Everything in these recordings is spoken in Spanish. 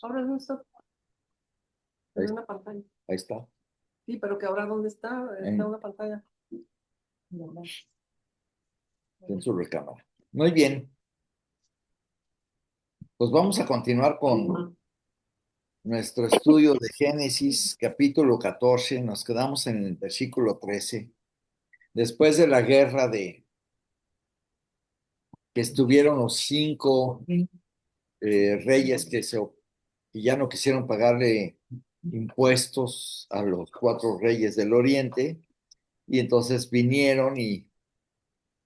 Ahora no está Ahí, en una pantalla. ahí está, Sí, pero que ahora ¿dónde está? Está en, una pantalla. No. en su recámara. Muy bien, pues vamos a continuar con nuestro estudio de Génesis, capítulo 14. Nos quedamos en el versículo 13. Después de la guerra de que estuvieron los cinco reyes que ya no quisieron pagarle impuestos a los cuatro reyes del oriente, y entonces vinieron y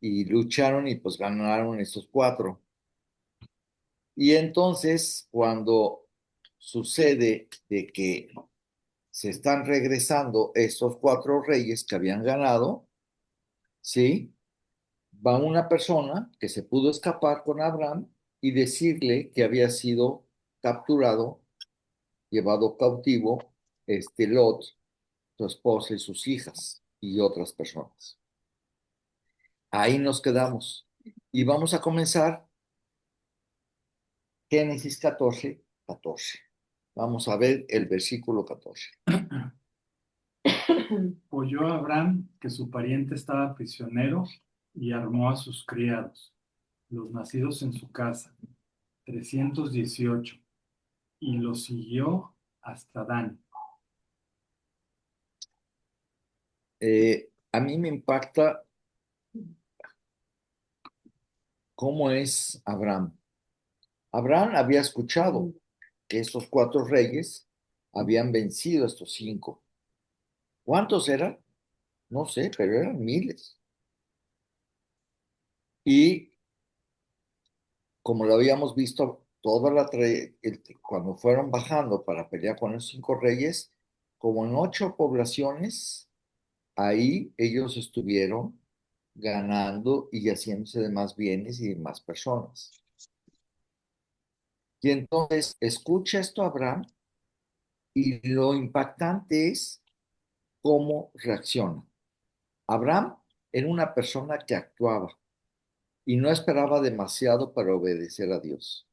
lucharon y pues ganaron estos cuatro. Y entonces cuando sucede de que se están regresando estos cuatro reyes que habían ganado, ¿sí? Va una persona que se pudo escapar con Abraham y decirle que había sido capturado, llevado cautivo, Lot, su esposa y sus hijas y otras personas. Ahí nos quedamos. Y vamos a comenzar Génesis 14, 14. Vamos a ver el versículo 14. Oyó Abraham que su pariente estaba prisionero y armó a sus criados, los nacidos en su casa, 318, y los siguió hasta Dan. A mí me impacta cómo es Abraham. Abraham había escuchado que estos cuatro reyes habían vencido a estos cinco. ¿Cuántos eran? No sé, pero eran miles. Y como lo habíamos visto, cuando fueron bajando para pelear con los cinco reyes, como en ocho poblaciones, ahí ellos estuvieron ganando y haciéndose de más bienes y de más personas. Y entonces escucha esto Abraham y lo impactante es cómo reacciona. Abraham era una persona que actuaba y no esperaba demasiado para obedecer a Dios.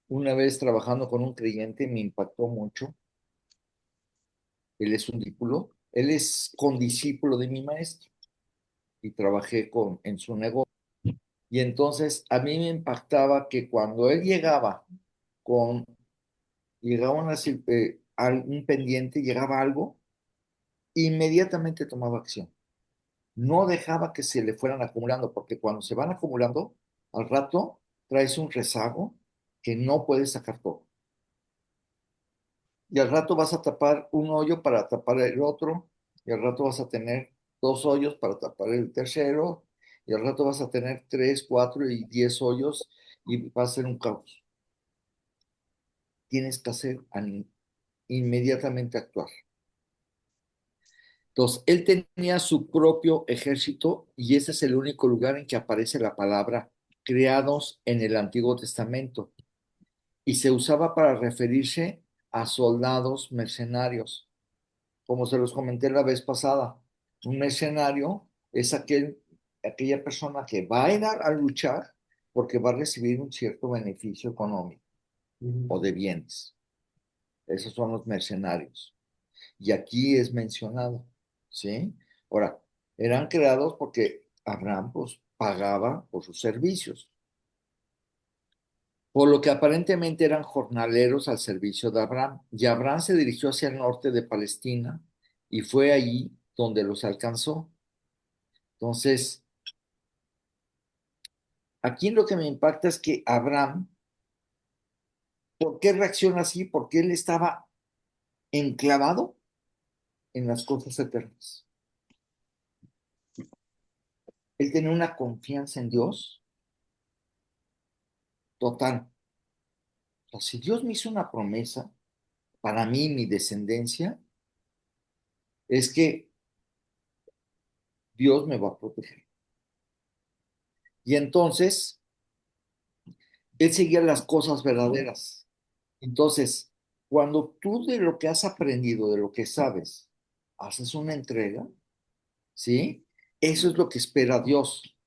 Una vez trabajando con un creyente me impactó mucho. Él es un discípulo, él es condiscípulo de mi maestro y trabajé en su negocio. Y entonces a mí me impactaba que cuando él con, llegaba un pendiente, llegaba algo, inmediatamente tomaba acción. No dejaba que se le fueran acumulando, porque cuando se van acumulando, al rato traes un rezago que no puedes sacar todo. Y al rato vas a tapar un hoyo para tapar el otro, y al rato vas a tener dos hoyos para tapar el tercero, y al rato vas a tener tres, cuatro y 10 hoyos, y va a ser un caos. Tienes que inmediatamente actuar. Entonces, él tenía su propio ejército y ese es el único lugar en que aparece la palabra creados en el Antiguo Testamento y se usaba para referirse a soldados mercenarios, como se los comenté la vez pasada. Un mercenario es aquella persona que va a ir a luchar porque va a recibir un cierto beneficio económico o de bienes. Esos son los mercenarios. Y aquí es mencionado, ¿sí? Ahora, eran creados porque Abraham pues, pagaba por sus servicios, por lo que aparentemente eran jornaleros al servicio de Abraham. Y Abraham se dirigió hacia el norte de Palestina y fue allí donde los alcanzó. Entonces, aquí lo que me impacta es que Abraham, ¿por qué reacciona así? Porque él estaba enclavado en las cosas eternas. Él tenía una confianza en Dios total. O sea, si Dios me hizo una promesa para mí, mi descendencia, es que Dios me va a proteger. Y entonces, él seguía las cosas verdaderas. Entonces, cuando tú de lo que has aprendido, de lo que sabes, haces una entrega, ¿sí? Eso es lo que espera Dios,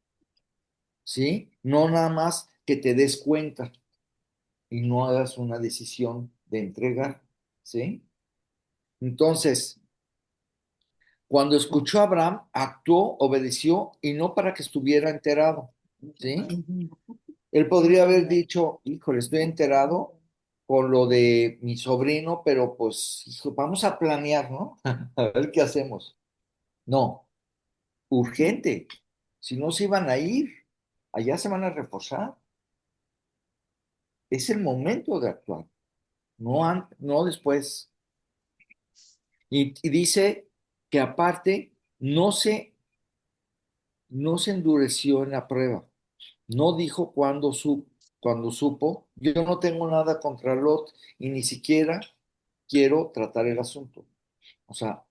¿sí? No nada más que te des cuenta. y no hagas una decisión de entregar, ¿sí? Entonces, cuando escuchó a Abraham, actuó, obedeció y no para que estuviera enterado, ¿sí? Él podría haber dicho, híjole, estoy enterado con lo de mi sobrino, pero pues, hijo, vamos a planear, ¿no? A ver qué hacemos. No, urgente. Si no se iban a ir, allá se van a reforzar. Es el momento de actuar, no después. Y dice que aparte no se endureció en la prueba. No dijo cuando supo, yo no tengo nada contra Lot y ni siquiera quiero tratar el asunto. O sea,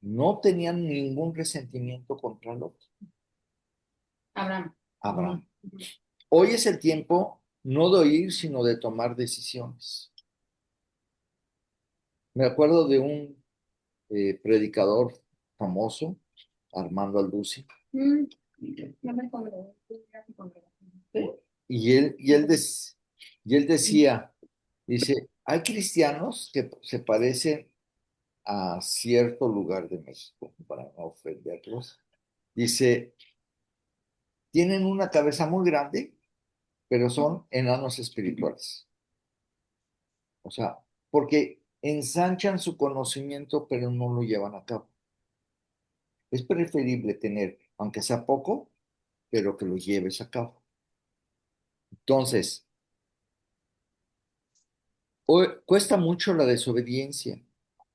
no tenían ningún resentimiento contra Lot, Abraham. Abraham. Hoy es el tiempo no de oír, sino de tomar decisiones. Me acuerdo de un predicador famoso, Armando Alducci, Ya me congregué, ya me congregué. y él decía, dice, hay cristianos que se parecen a cierto lugar de México, para no ofenderlos. Dice, tienen una cabeza muy grande, pero son enanos espirituales. O sea, porque ensanchan su conocimiento, pero no lo llevan a cabo. Es preferible tener, aunque sea poco, pero que lo lleves a cabo. Entonces, hoy cuesta mucho la desobediencia.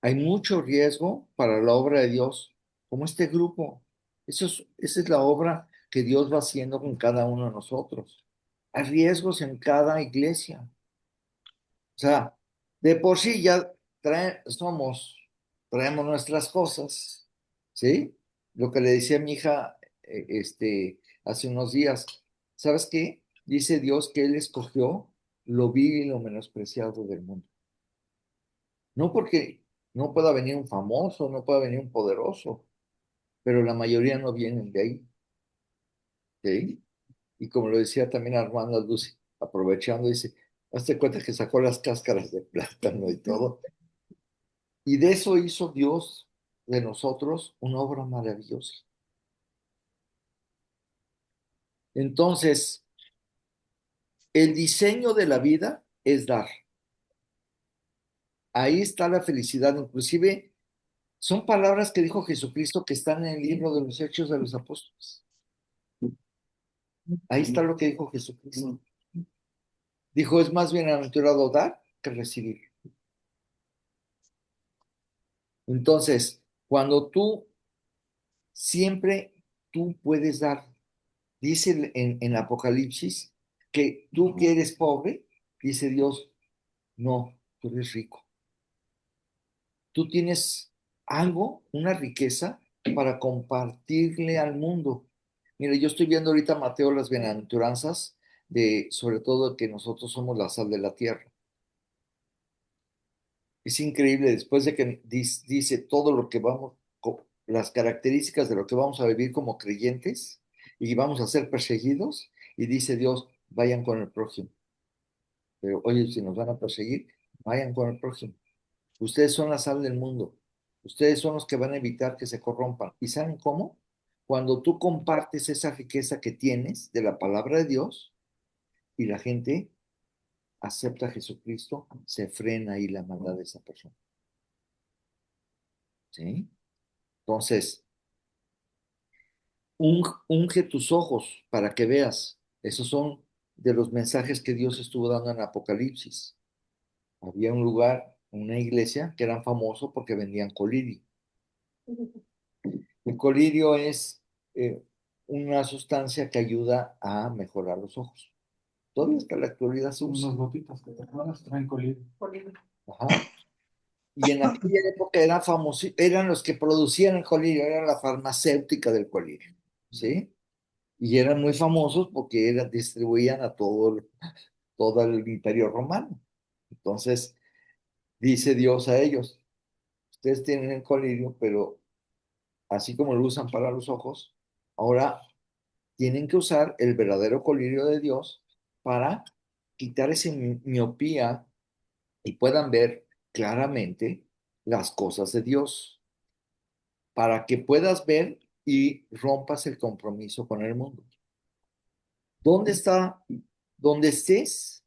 Hay mucho riesgo para la obra de Dios, como este grupo. Esa es la obra que Dios va haciendo con cada uno de nosotros. Hay riesgos en cada iglesia. O sea, de por sí ya traemos nuestras cosas, ¿sí? Lo que le decía a mi hija, hace unos días, ¿sabes qué? Dice Dios que Él escogió lo vil y lo menospreciado del mundo. No porque no pueda venir un famoso, no pueda venir un poderoso, pero la mayoría no vienen de ahí, ¿sí? Y como lo decía también Armando Lucy, aprovechando, dice, hazte cuenta que sacó las cáscaras de plátano y todo. Y de eso hizo Dios de nosotros una obra maravillosa. Entonces, el diseño de la vida es dar. Ahí está la felicidad. Inclusive, son palabras que dijo Jesucristo que están en el libro de los Hechos de los Apóstoles. Ahí está lo que dijo Jesucristo. Dijo, es más bienaventurado dar que recibir. Entonces, cuando siempre tú puedes dar, dice en Apocalipsis, que tú que eres pobre, dice Dios, no, tú eres rico. Tú tienes algo, una riqueza para compartirle al mundo. Mire, yo estoy viendo ahorita, Mateo, las bienaventuranzas sobre todo, que nosotros somos la sal de la tierra. Es increíble, después de que dice todo lo que las características de lo que vamos a vivir como creyentes y vamos a ser perseguidos, y dice Dios, vayan con el prójimo. Pero oye, si nos van a perseguir, vayan con el prójimo. Ustedes son la sal del mundo. Ustedes son los que van a evitar que se corrompan. ¿Y saben cómo? Cuando tú compartes esa riqueza que tienes de la palabra de Dios y la gente acepta a Jesucristo, se frena ahí la maldad de esa persona. ¿Sí? Entonces, unge tus ojos para que veas. Esos son de los mensajes que Dios estuvo dando en Apocalipsis. Había un lugar, una iglesia, que eran famosos porque vendían colirio. El colirio es una sustancia que ayuda a mejorar los ojos. Todavía hasta la actualidad se usa. Unas gotitas que te pones traen colirio. Ajá. Y en aquella época eran famosos, eran los que producían el colirio, era la farmacéutica del colirio, ¿sí? Y eran muy famosos porque distribuían a todo el imperio romano. Entonces, dice Dios a ellos, ustedes tienen el colirio, pero así como lo usan para los ojos, ahora tienen que usar el verdadero colirio de Dios para quitar esa miopía y puedan ver claramente las cosas de Dios, para que puedas ver y rompas el compromiso con el mundo. ¿Dónde está? Donde estés,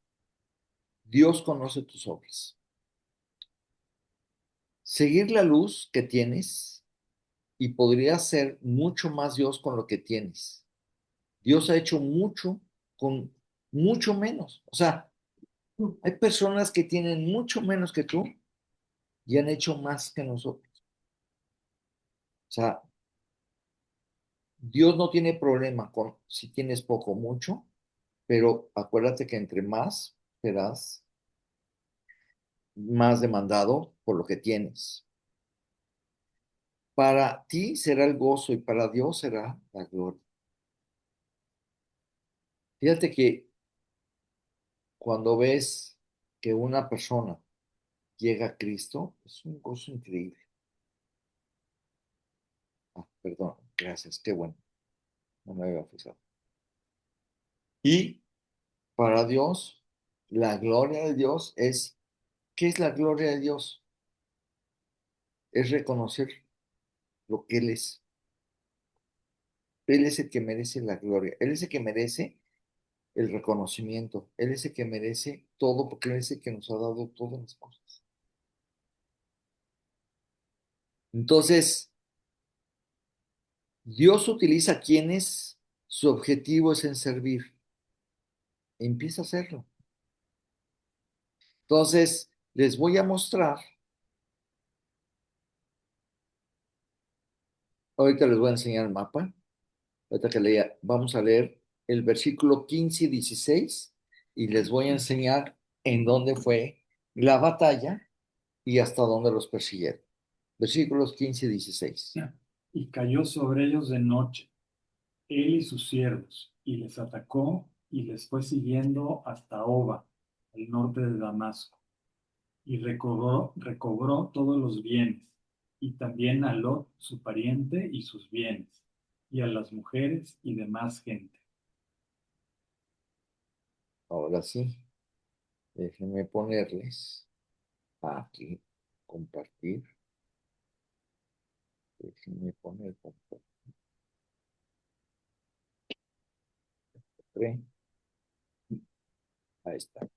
Dios conoce tus obras. Seguir la luz que tienes y podrías ser mucho más Dios con lo que tienes. Dios ha hecho mucho con mucho menos. O sea, hay personas que tienen mucho menos que tú y han hecho más que nosotros. O sea, Dios no tiene problema con si tienes poco o mucho, pero acuérdate que entre más serás más demandado por lo que tienes. Para ti será el gozo y para Dios será la gloria. Fíjate que cuando ves que una persona llega a Cristo, es un gozo increíble. Ah, perdón, gracias, qué bueno, no me había fijado. Y para Dios, la gloria de Dios es, ¿qué es la gloria de Dios? Es reconocer lo que Él es. Él es el que merece la gloria. Él es el que merece el reconocimiento. Él es el que merece todo porque Él es el que nos ha dado todas las cosas. Entonces, Dios utiliza a quienes su objetivo es en servir. Empieza a hacerlo. Entonces, les voy a mostrar, ahorita les voy a enseñar el mapa, ahorita que leía, vamos a leer el versículo 15 y 16 y les voy a enseñar en dónde fue la batalla y hasta dónde los persiguieron. Versículos 15 y 16. Y cayó sobre ellos de noche, él y sus siervos, y les atacó y les fue siguiendo hasta Oba, al norte de Damasco, y recobró todos los bienes, y también a Lot, su pariente, y sus bienes, y a las mujeres y demás gente. Ahora sí, déjenme ponerles aquí, compartir. Déjenme poner compartir. Ahí está.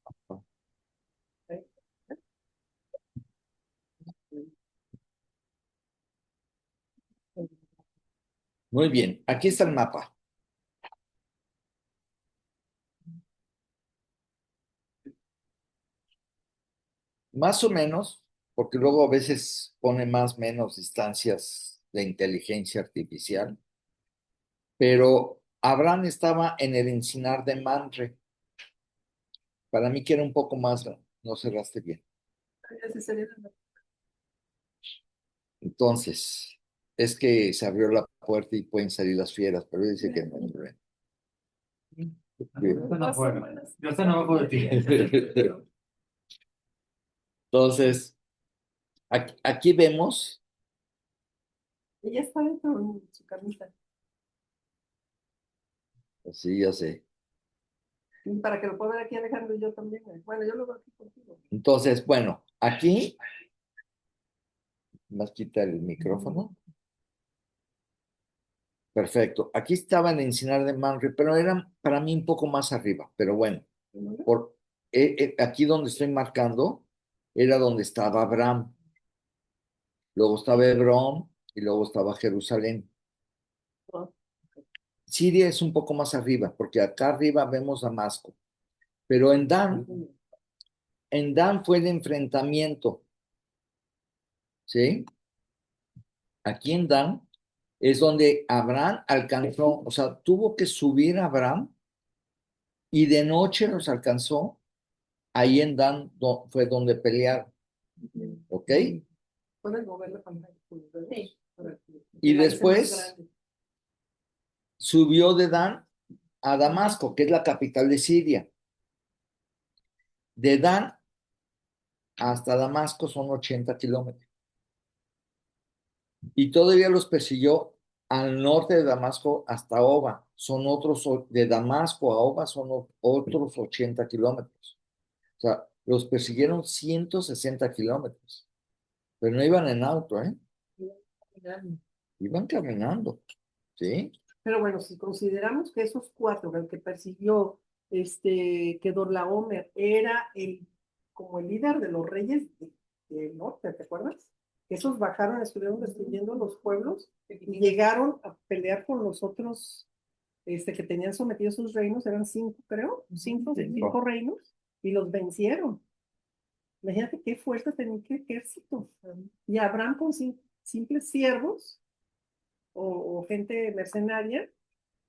Muy bien, aquí está el mapa. Más o menos, porque luego a veces pone más o menos distancias de inteligencia artificial, pero Abraham estaba en el encinar de Manre. Para mí que era un poco más, no cerraste bien. Ese sería Entonces, es que se abrió la puerta y pueden salir las fieras, pero dice que no hay problema. Ya están afuera, ya están abajo de ti. Entonces, aquí vemos, Ella está dentro de su camisa. sí, ya sé. Y para que lo pueda ver aquí Alejandro y yo también. Bueno, yo lo veo aquí contigo. Entonces, bueno, aquí, más quita el micrófono. Perfecto. Aquí estaba en Encinar de Manre, pero eran para mí un poco más arriba. Pero bueno, por, aquí donde estoy marcando era donde estaba Abraham. Luego estaba Hebrón y luego estaba Jerusalén. Siria es un poco más arriba, porque acá arriba vemos Damasco. Pero en Dan fue el enfrentamiento, ¿sí? Aquí en Dan es donde Abraham alcanzó, o sea, tuvo que subir a Abraham y de noche los alcanzó. Ahí en Dan fue donde pelearon, ¿ok? Puedes mover la pantalla. Sí. Y después subió de Dan a Damasco, que es la capital de Siria. De Dan hasta Damasco son 80 kilómetros. Y todavía los persiguió al norte de Damasco hasta Oba. Son de Damasco a Oba son otros 80 kilómetros. O sea, los persiguieron 160 kilómetros, pero no iban en auto, ¿eh? Iban caminando, ¿sí? Pero bueno, si consideramos que esos cuatro, el que persiguió, que Dorlaomer era como el líder de los reyes del norte, ¿te acuerdas? Esos bajaron, estuvieron destruyendo los pueblos y llegaron a pelear con los otros, que tenían sometidos sus reinos, eran cinco, creo, cinco reinos, y los vencieron. Imagínate qué fuerza tenía, qué ejército. Y Abraham con simples siervos o gente mercenaria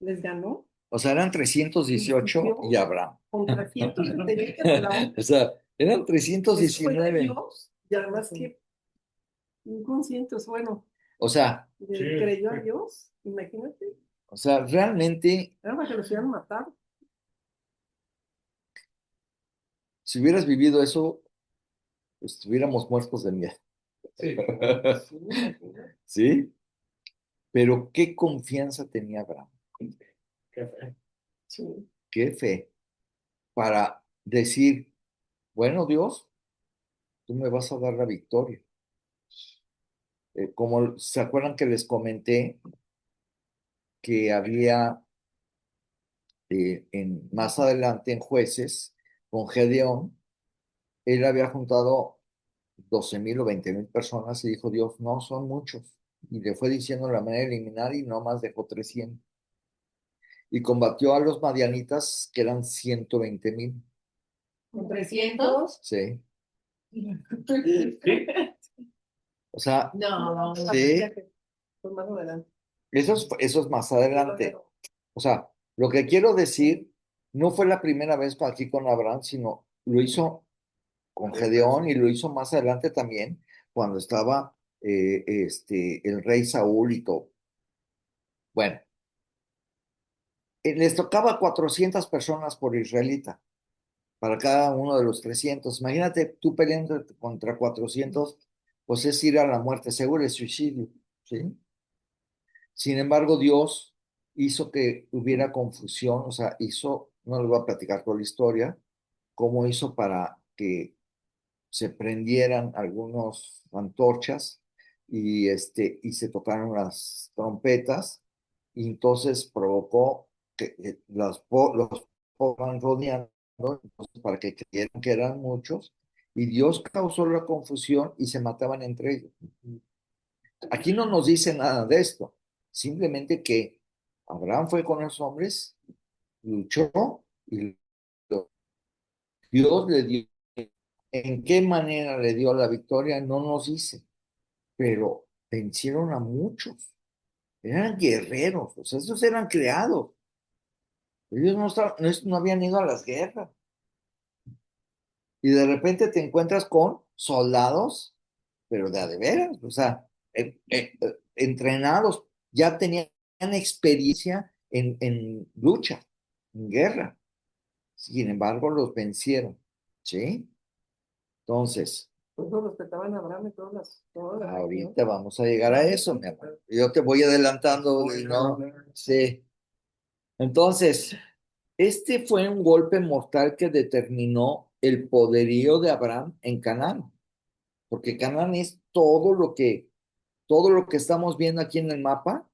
les ganó O sea, eran 318 y Abraham. contra 170 de la otra. O sea, eran Eso fue 319. Dios, y además que inconscientes, bueno, O sea, creyó a Dios, imagínate, realmente, era para que los hubieran matado. si hubieras vivido eso, estuviéramos muertos de miedo. Sí. Sí, imagínate. ¿Sí? Pero qué confianza tenía Abraham, Qué fe. Sí. qué fe, para decir, bueno, Dios, tú me vas a dar la victoria. Como se acuerdan que les comenté que había más adelante en Jueces, con Gedeón, él había juntado 12,000 o 20,000 personas y dijo, Dios, no, son muchos. Y le fue diciendo la manera de eliminar y nomás dejó 300. Y combatió a los madianitas, que eran 120,000. ¿Con 300? Sí. ¿Sí? O sea, No. sí, Pues más adelante. eso es más adelante. O sea, lo que quiero decir, no fue la primera vez aquí con Abraham, sino lo hizo con Gedeón y lo hizo más adelante también, cuando estaba el rey Saúl y todo. Bueno, les tocaba 400 personas por israelita, para cada uno de los 300. Imagínate tú peleando contra 400, pues es ir a la muerte segura, es suicidio, ¿sí? Sin embargo, Dios hizo que hubiera confusión, o sea, no les voy a platicar toda la historia, cómo hizo para que se prendieran algunas antorchas y se tocaron las trompetas, y entonces provocó que los fueran rodeando, entonces, para que creyeran que eran muchos, y Dios causó la confusión y se mataban entre ellos. Aquí no nos dice nada de esto, simplemente que Abraham fue con los hombres, luchó y Dios le dio. ¿En qué manera le dio la victoria? No nos dice, pero vencieron a muchos. Eran guerreros, o sea, esos eran creados. Ellos no habían ido a las guerras. Y de repente te encuentras con soldados, pero de veras, o sea, entrenados, ya tenían experiencia en lucha, en guerra. Sin embargo, los vencieron, ¿sí? Entonces, Todos respetaban a Abraham y todas las ahorita vamos a llegar a eso, mi amor. Yo te voy adelantando, ¿no? Sí. Entonces, este fue un golpe mortal que determinó el poderío de Abraham en Canaán, porque Canaán es todo lo que estamos viendo aquí en el mapa,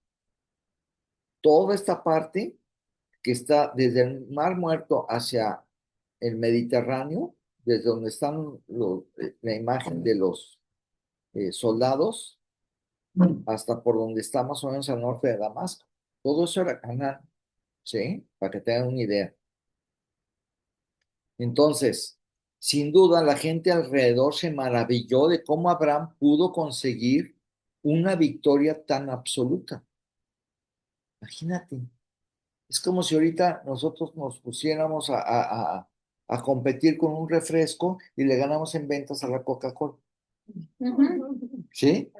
toda esta parte que está desde el Mar Muerto hacia el Mediterráneo, desde donde están la imagen de los soldados, hasta por donde está más o menos al norte de Damasco. Todo eso era Canaán, ¿sí? Para que tengan una idea. Entonces, sin duda, la gente alrededor se maravilló de cómo Abraham pudo conseguir una victoria tan absoluta. Imagínate, es como si ahorita nosotros nos pusiéramos a competir con un refresco y le ganamos en ventas a la Coca-Cola, ¿sí?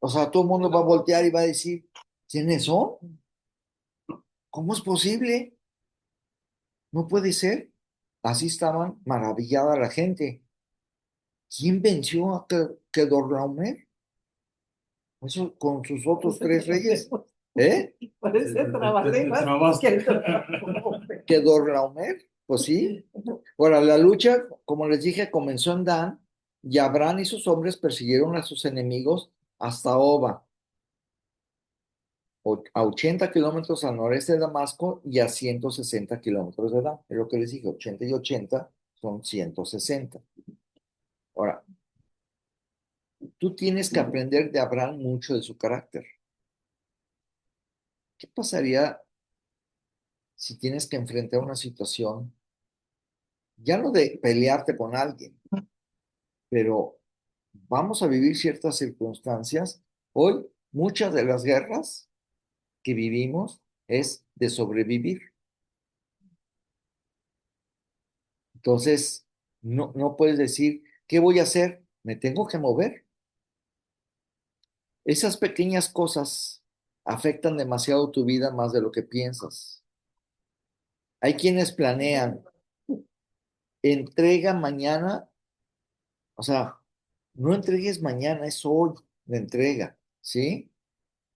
O sea, todo el mundo va a voltear y va a decir, ¿quiénes son? ¿Cómo es posible? No puede ser. Así estaban maravillada la gente. ¿Quién venció a Kedorlaomer? Eso con sus otros tres reyes. ¿Eh? Parece trabajé más Trabajo. que el trabajo. Que Dorlaomer, pues sí. Ahora, la lucha, como les dije, comenzó en Dan, y Abraham y sus hombres persiguieron a sus enemigos hasta Oba, a 80 kilómetros al noreste de Damasco y a 160 kilómetros de Dan. Es lo que les dije, 80 y 80 son 160. Ahora, tú tienes que aprender de Abraham mucho de su carácter. ¿Qué pasaría si tienes que enfrentar una situación, ya no de pelearte con alguien, pero vamos a vivir ciertas circunstancias? Hoy, muchas de las guerras que vivimos es de sobrevivir. Entonces, no puedes decir, ¿qué voy a hacer? Me tengo que mover. Esas pequeñas cosas afectan demasiado tu vida más de lo que piensas. Hay quienes planean, entrega mañana, o sea, no entregues mañana, es hoy la entrega, ¿sí?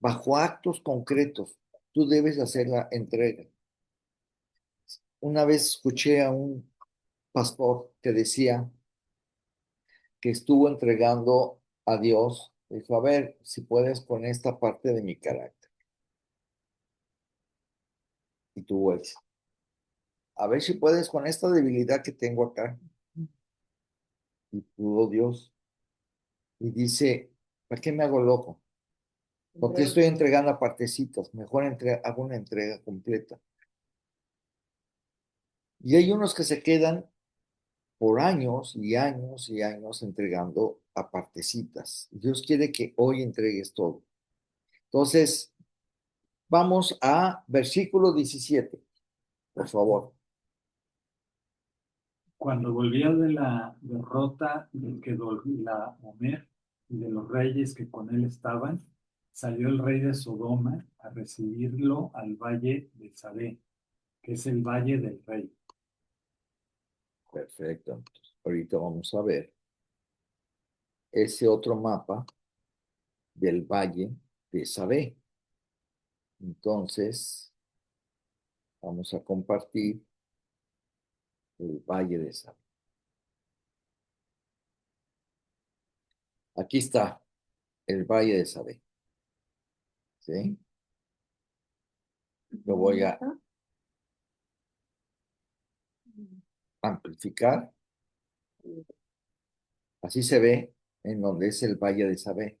Bajo actos concretos, tú debes hacer la entrega. Una vez escuché a un pastor que decía que estuvo entregando a Dios, dijo, a ver, si puedes con esta parte de mi carácter. Y tuvo éxito. A ver si puedes con esta debilidad que tengo acá. Y pudo Dios. Y dice, ¿para qué me hago loco? ¿Por qué estoy entregando a partecitas? Mejor hago una entrega completa. Y hay unos que se quedan por años y años y años entregando a partecitas. Dios quiere que hoy entregues todo. Entonces, vamos a versículo 17, por favor. Cuando volvía de la derrota del Kedorlaomer y de los reyes que con él estaban, salió el rey de Sodoma a recibirlo al valle de Sabé, que es el valle del rey. Perfecto. Entonces, ahorita vamos a ver ese otro mapa del valle de Sabé. Entonces, vamos a compartir el valle de Sabé. Aquí está el valle de Sabé. ¿Sí? Lo voy a amplificar. Así se ve en donde es el valle de Sabé.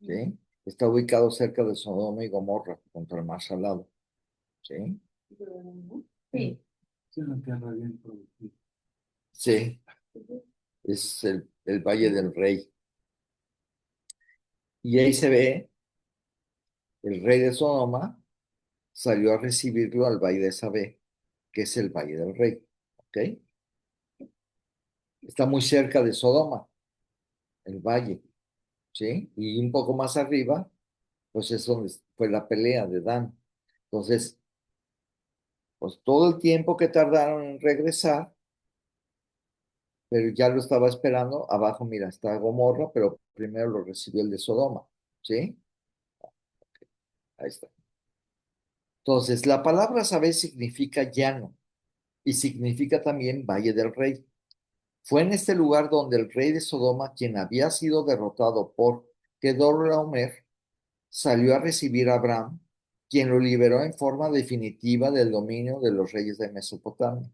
¿Sí? Está ubicado cerca de Sodoma y Gomorra, contra el mar Salado. ¿Sí? Sí. Es una tierra bien productiva. Sí, es el Valle del Rey. Y ahí se ve el rey de Sodoma salió a recibirlo al Valle de Sabé, que es el Valle del Rey. ¿Ok? Está muy cerca de Sodoma, el valle. ¿Sí? Y un poco más arriba, pues es donde fue la pelea de Dan. Entonces, pues todo el tiempo que tardaron en regresar, pero ya lo estaba esperando. Abajo, mira, está Gomorra, pero primero lo recibió el de Sodoma. ¿Sí? Ahí está. Entonces, la palabra Sabé significa llano y significa también Valle del Rey. Fue en este lugar donde el rey de Sodoma, quien había sido derrotado por Kedorlaomer, salió a recibir a Abraham, quien lo liberó en forma definitiva del dominio de los reyes de Mesopotamia.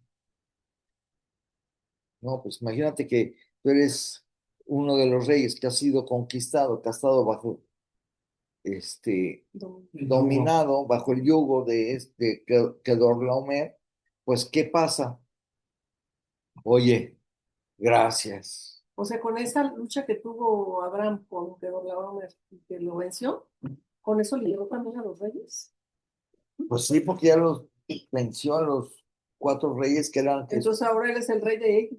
No, pues imagínate que tú eres uno de los reyes que ha sido conquistado, que ha estado bajo El yugo. dominado, bajo el yugo de Kedorlaomer. Pues, ¿qué pasa? Oye, gracias. O sea, con esa lucha que tuvo Abraham con Kedorlaomer y que lo venció, con eso lideró también a los reyes. Pues sí, porque ya los venció a los cuatro reyes que eran. Entonces ahora él es el rey de ellos.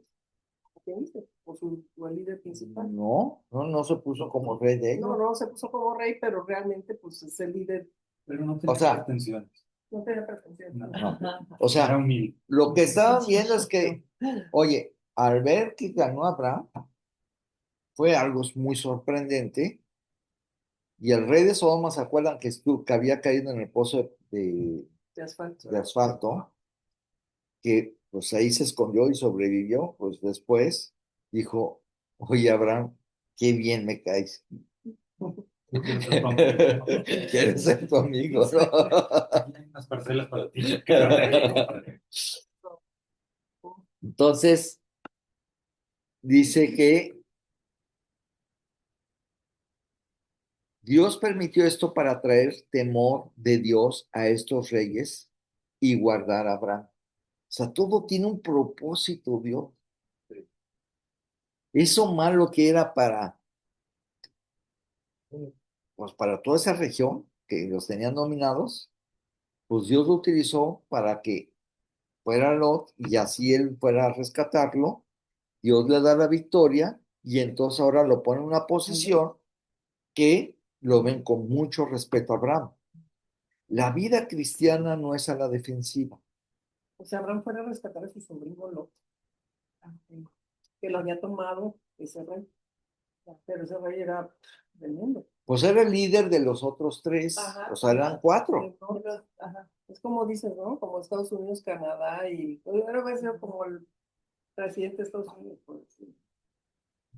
¿Qué dice? O o el líder principal. No se puso como rey de ellos. No, se puso como rey, pero realmente pues es el líder. Pero no O tenía sea, pretensiones. No tiene pretensión. No. No. O Era sea, humilde. lo que estaban viendo es que, oye, al ver que ganó Abraham, fue algo muy sorprendente, Y el rey de Sodoma, ¿se acuerdan que había caído en el pozo De asfalto. de asfalto? Que pues ahí se escondió y sobrevivió. Pues después dijo, oye, Abraham, qué bien me caes. Yo quiero ser tu amigo. Quieres ser tu amigo, ¿no? Aquí hay unas parcelas para ti. ¿Qué tal? Entonces, dice que Dios permitió esto para traer temor de Dios a estos reyes y guardar a Abraham. O sea, todo tiene un propósito, Dios. Eso malo que era pues para toda esa región que los tenían dominados, pues Dios lo utilizó para que fuera Lot y así él fuera a rescatarlo. Dios le da la victoria y entonces ahora lo pone en una posición que lo ven con mucho respeto a Abraham. La vida cristiana no es a la defensiva. O sea, Abraham fuera a rescatar a su sobrino Lot, que lo había tomado ese rey. Pero ese rey era del mundo. Pues era el líder de los otros tres, Ajá, o sea, eran cuatro. Ajá. Es como dices, ¿no? Como Estados Unidos, Canadá y ahora va a ser como el presidente de Estados Unidos, por decir,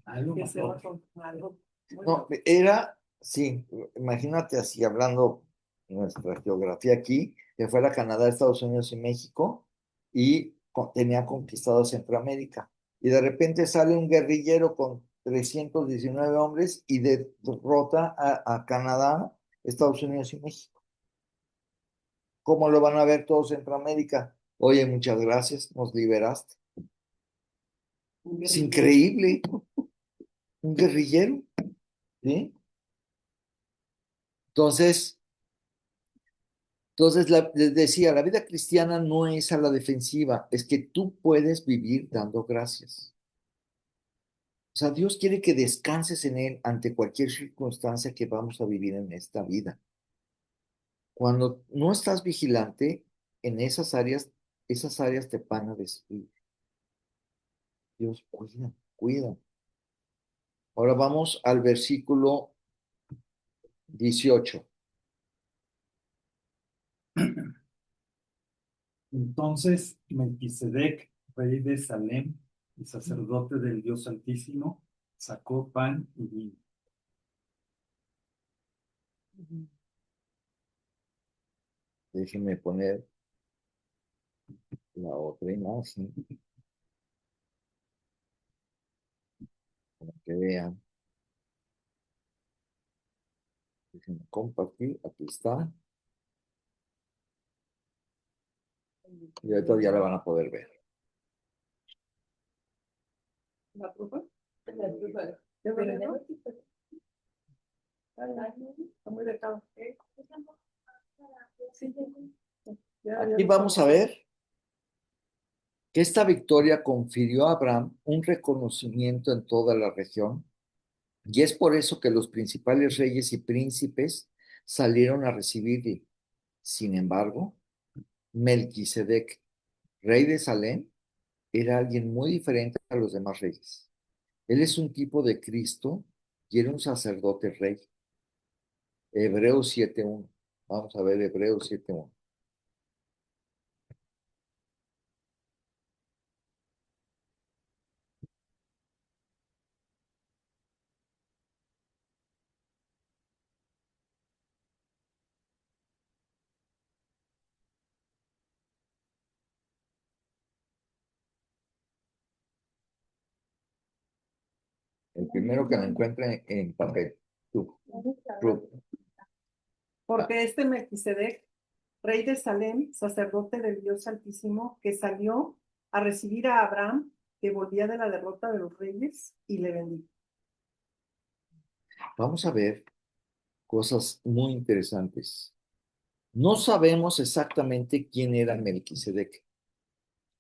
Algo que más. se va con algo. No, era, sí, imagínate así hablando nuestra geografía aquí, que fuera Canadá, Estados Unidos y México, y tenía conquistado Centroamérica. Y de repente sale un guerrillero con 319 hombres y derrota a Canadá, Estados Unidos y México. ¿Cómo lo van a ver todos Centroamérica? Oye, muchas gracias, nos liberaste. Un Es guerrillero. increíble, un guerrillero, ¿sí? Entonces, les decía, la vida cristiana no es a la defensiva, es que tú puedes vivir dando gracias. O sea, Dios quiere que descanses en Él ante cualquier circunstancia que vamos a vivir en esta vida. Cuando no estás vigilante en esas áreas te van a destruir. Dios cuida, cuida. Ahora vamos al versículo 18. Entonces, Melquisedec, rey de Salem y sacerdote del Dios Altísimo, sacó pan y vino. Déjenme poner la otra imagen para que vean. Déjenme compartir. Aquí está. Y ahorita ya la van a poder ver. ¿La trufa? La trufa. ¿De verdad? Está muy delgado. Sí. Aquí vamos a ver que esta victoria confirió a Abraham un reconocimiento en toda la región, y es por eso que los principales reyes y príncipes salieron a recibirle. Sin embargo, Melquisedec, rey de Salem, era alguien muy diferente a los demás reyes. Él es un tipo de Cristo y era un sacerdote rey. Hebreos 7:1. Vamos a ver Hebreos 7:1. El primero que lo encuentre en papel. Tú, Ruth. Porque este Melquisedec, rey de Salem, sacerdote del Dios Altísimo, que salió a recibir a Abraham, que volvía de la derrota de los reyes, y le bendijo. Vamos a ver cosas muy interesantes. No sabemos exactamente quién era Melquisedec.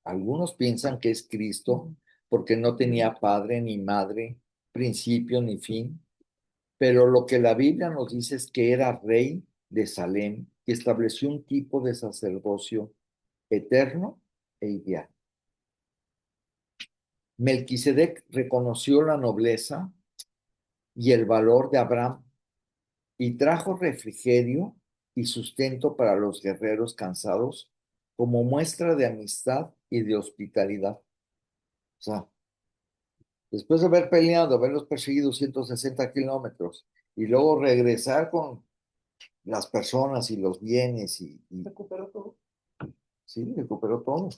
Algunos piensan que es Cristo porque no tenía padre ni madre, principio ni fin, pero lo que la Biblia nos dice es que era rey de Salem y estableció un tipo de sacerdocio eterno e ideal. Melquisedec reconoció la nobleza y el valor de Abraham y trajo refrigerio y sustento para los guerreros cansados como muestra de amistad y de hospitalidad. O sea, después de haber peleado, haberlos perseguido 160 kilómetros y luego regresar con las personas y los bienes Recuperó todo. sí, recuperó todo.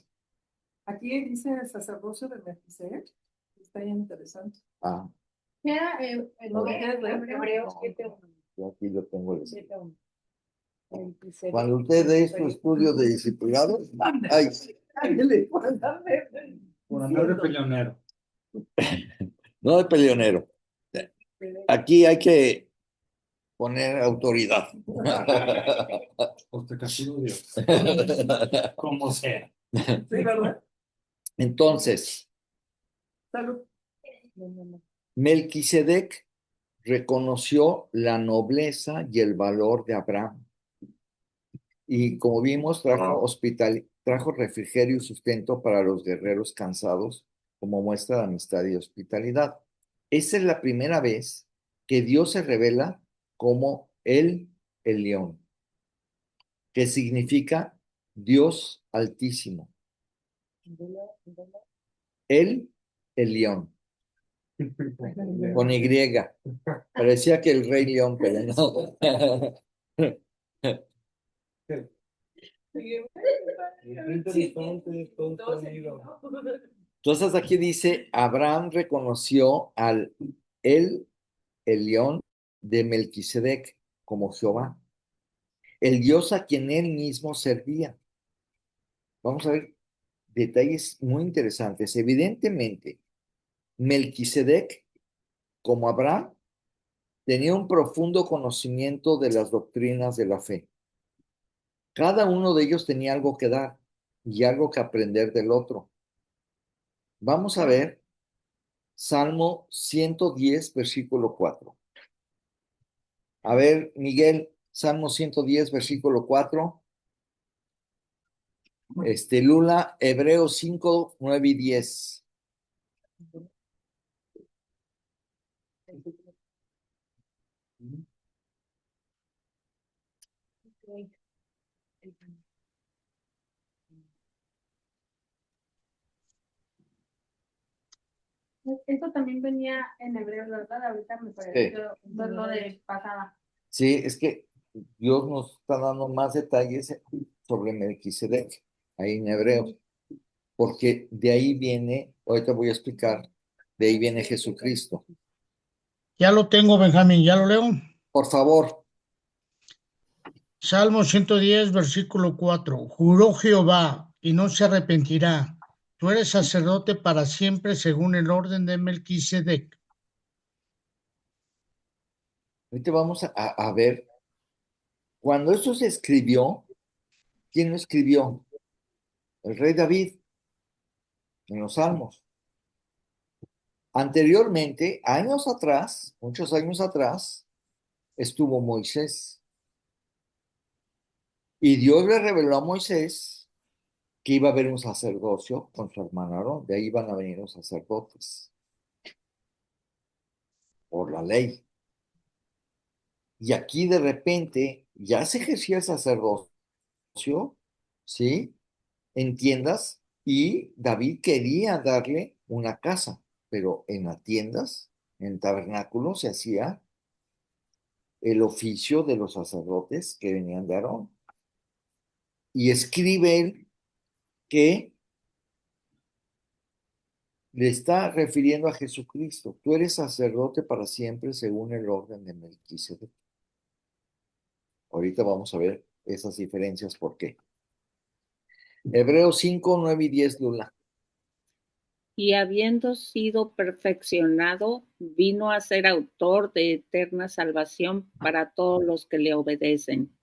Aquí dice el sacerdocio de Melquisedec. Está bien interesante. Ah, Era ¿No lo quieres leer? Hebreos 7:1. yo aquí lo tengo. 7:1. Cuando usted dé su estudio de discipulado, ay, Ándele, por andarme Por andar de diciendo. peleonero. no de peleonero. Aquí hay que poner autoridad. Pues te castigo Dios. Como sea. Sí, ¿verdad? Entonces, Salud. Melquisedec reconoció la nobleza y el valor de Abraham. Y como vimos, trajo refrigerio y sustento para los guerreros cansados como muestra de amistad y hospitalidad. Esa es la primera vez que Dios se revela como el león, que significa Dios Altísimo. El león, con Y. Parecía que el Rey León, pero no. Entonces aquí dice, Abraham reconoció al el Elión de Melquisedec como Jehová, el Dios a quien él mismo servía. Vamos a ver detalles muy interesantes. Evidentemente, Melquisedec, como Abraham, tenía un profundo conocimiento de las doctrinas de la fe. Cada uno de ellos tenía algo que dar y algo que aprender del otro. Vamos a ver Salmo 110, versículo 4. A ver, Miguel, Salmo 110, versículo 4. Lula, Hebreos 5, 9 y 10. Esto también venía en hebreo, ¿verdad? Ahorita me pareció verlo de pasada. Sí, es que Dios nos está dando más detalles sobre Melquisedec, ahí en Hebreos, porque de ahí viene, ahorita voy a explicar, de ahí viene Jesucristo. Ya lo tengo, Benjamín, ya lo leo. Por favor, Salmo 110, versículo 4. Juró Jehová y no se arrepentirá. Tú eres sacerdote para siempre según el orden de Melquisedec. ahorita vamos a ver, cuando esto se escribió, ¿quién lo escribió? El rey David, en los Salmos. Anteriormente, años atrás, muchos años atrás, estuvo Moisés. Y Dios le reveló a Moisés que iba a haber un sacerdocio con su hermano Aarón. De ahí iban a venir los sacerdotes, por la ley. Y aquí de repente ya se ejercía el sacerdocio, ¿sí? En tiendas, y David quería darle una casa, pero en las tiendas, en tabernáculo, se hacía el oficio de los sacerdotes que venían de Aarón. Y escribe él que le está refiriendo a Jesucristo. Tú eres sacerdote para siempre según el orden de Melquisedec. Ahorita vamos a ver esas diferencias, ¿por qué? Hebreos 5, 9 y 10, Lula. Y habiendo sido perfeccionado, vino a ser autor de eterna salvación para todos los que le obedecen.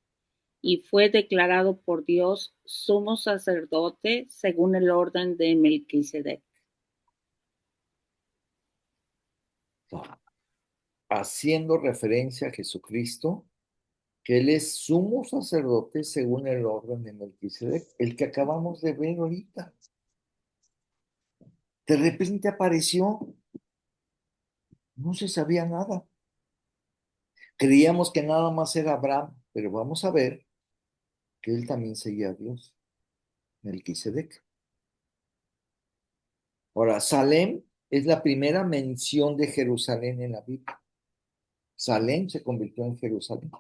Y fue declarado por Dios sumo sacerdote según el orden de Melquisedec. Haciendo referencia a Jesucristo, que él es sumo sacerdote según el orden de Melquisedec, el que acabamos de ver ahorita. De repente apareció, no se sabía nada. Creíamos que nada más era Abraham, pero vamos a ver que él también seguía a Dios, Melquisedec. Ahora, Salem es la primera mención de Jerusalén en la Biblia. Salem se convirtió en Jerusalén.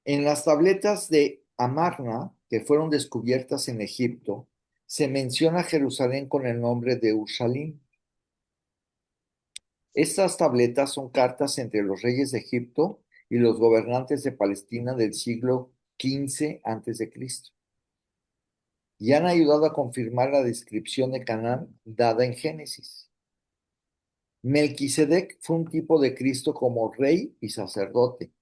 En las tabletas de Amarna, que fueron descubiertas en Egipto, se menciona Jerusalén con el nombre de Ursalim. Estas tabletas son cartas entre los reyes de Egipto y los gobernantes de Palestina del siglo XV a.C. y han ayudado a confirmar la descripción de Canaán dada en Génesis. Melquisedec fue un tipo de Cristo como rey y sacerdote,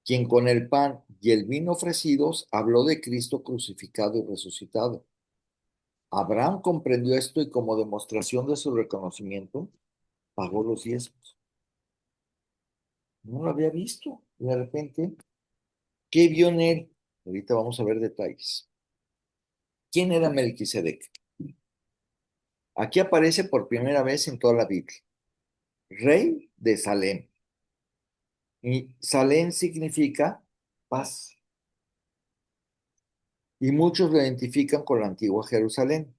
quien con el pan y el vino ofrecidos habló de Cristo crucificado y resucitado. Abraham comprendió esto y como demostración de su reconocimiento, pagó los diezmos. No lo había visto. De repente, ¿qué vio en él? Ahorita vamos a ver detalles. ¿Quién era Melquisedec? Aquí aparece por primera vez en toda la Biblia. Rey de Salem. Y Salem significa paz. Y muchos lo identifican con la antigua Jerusalén.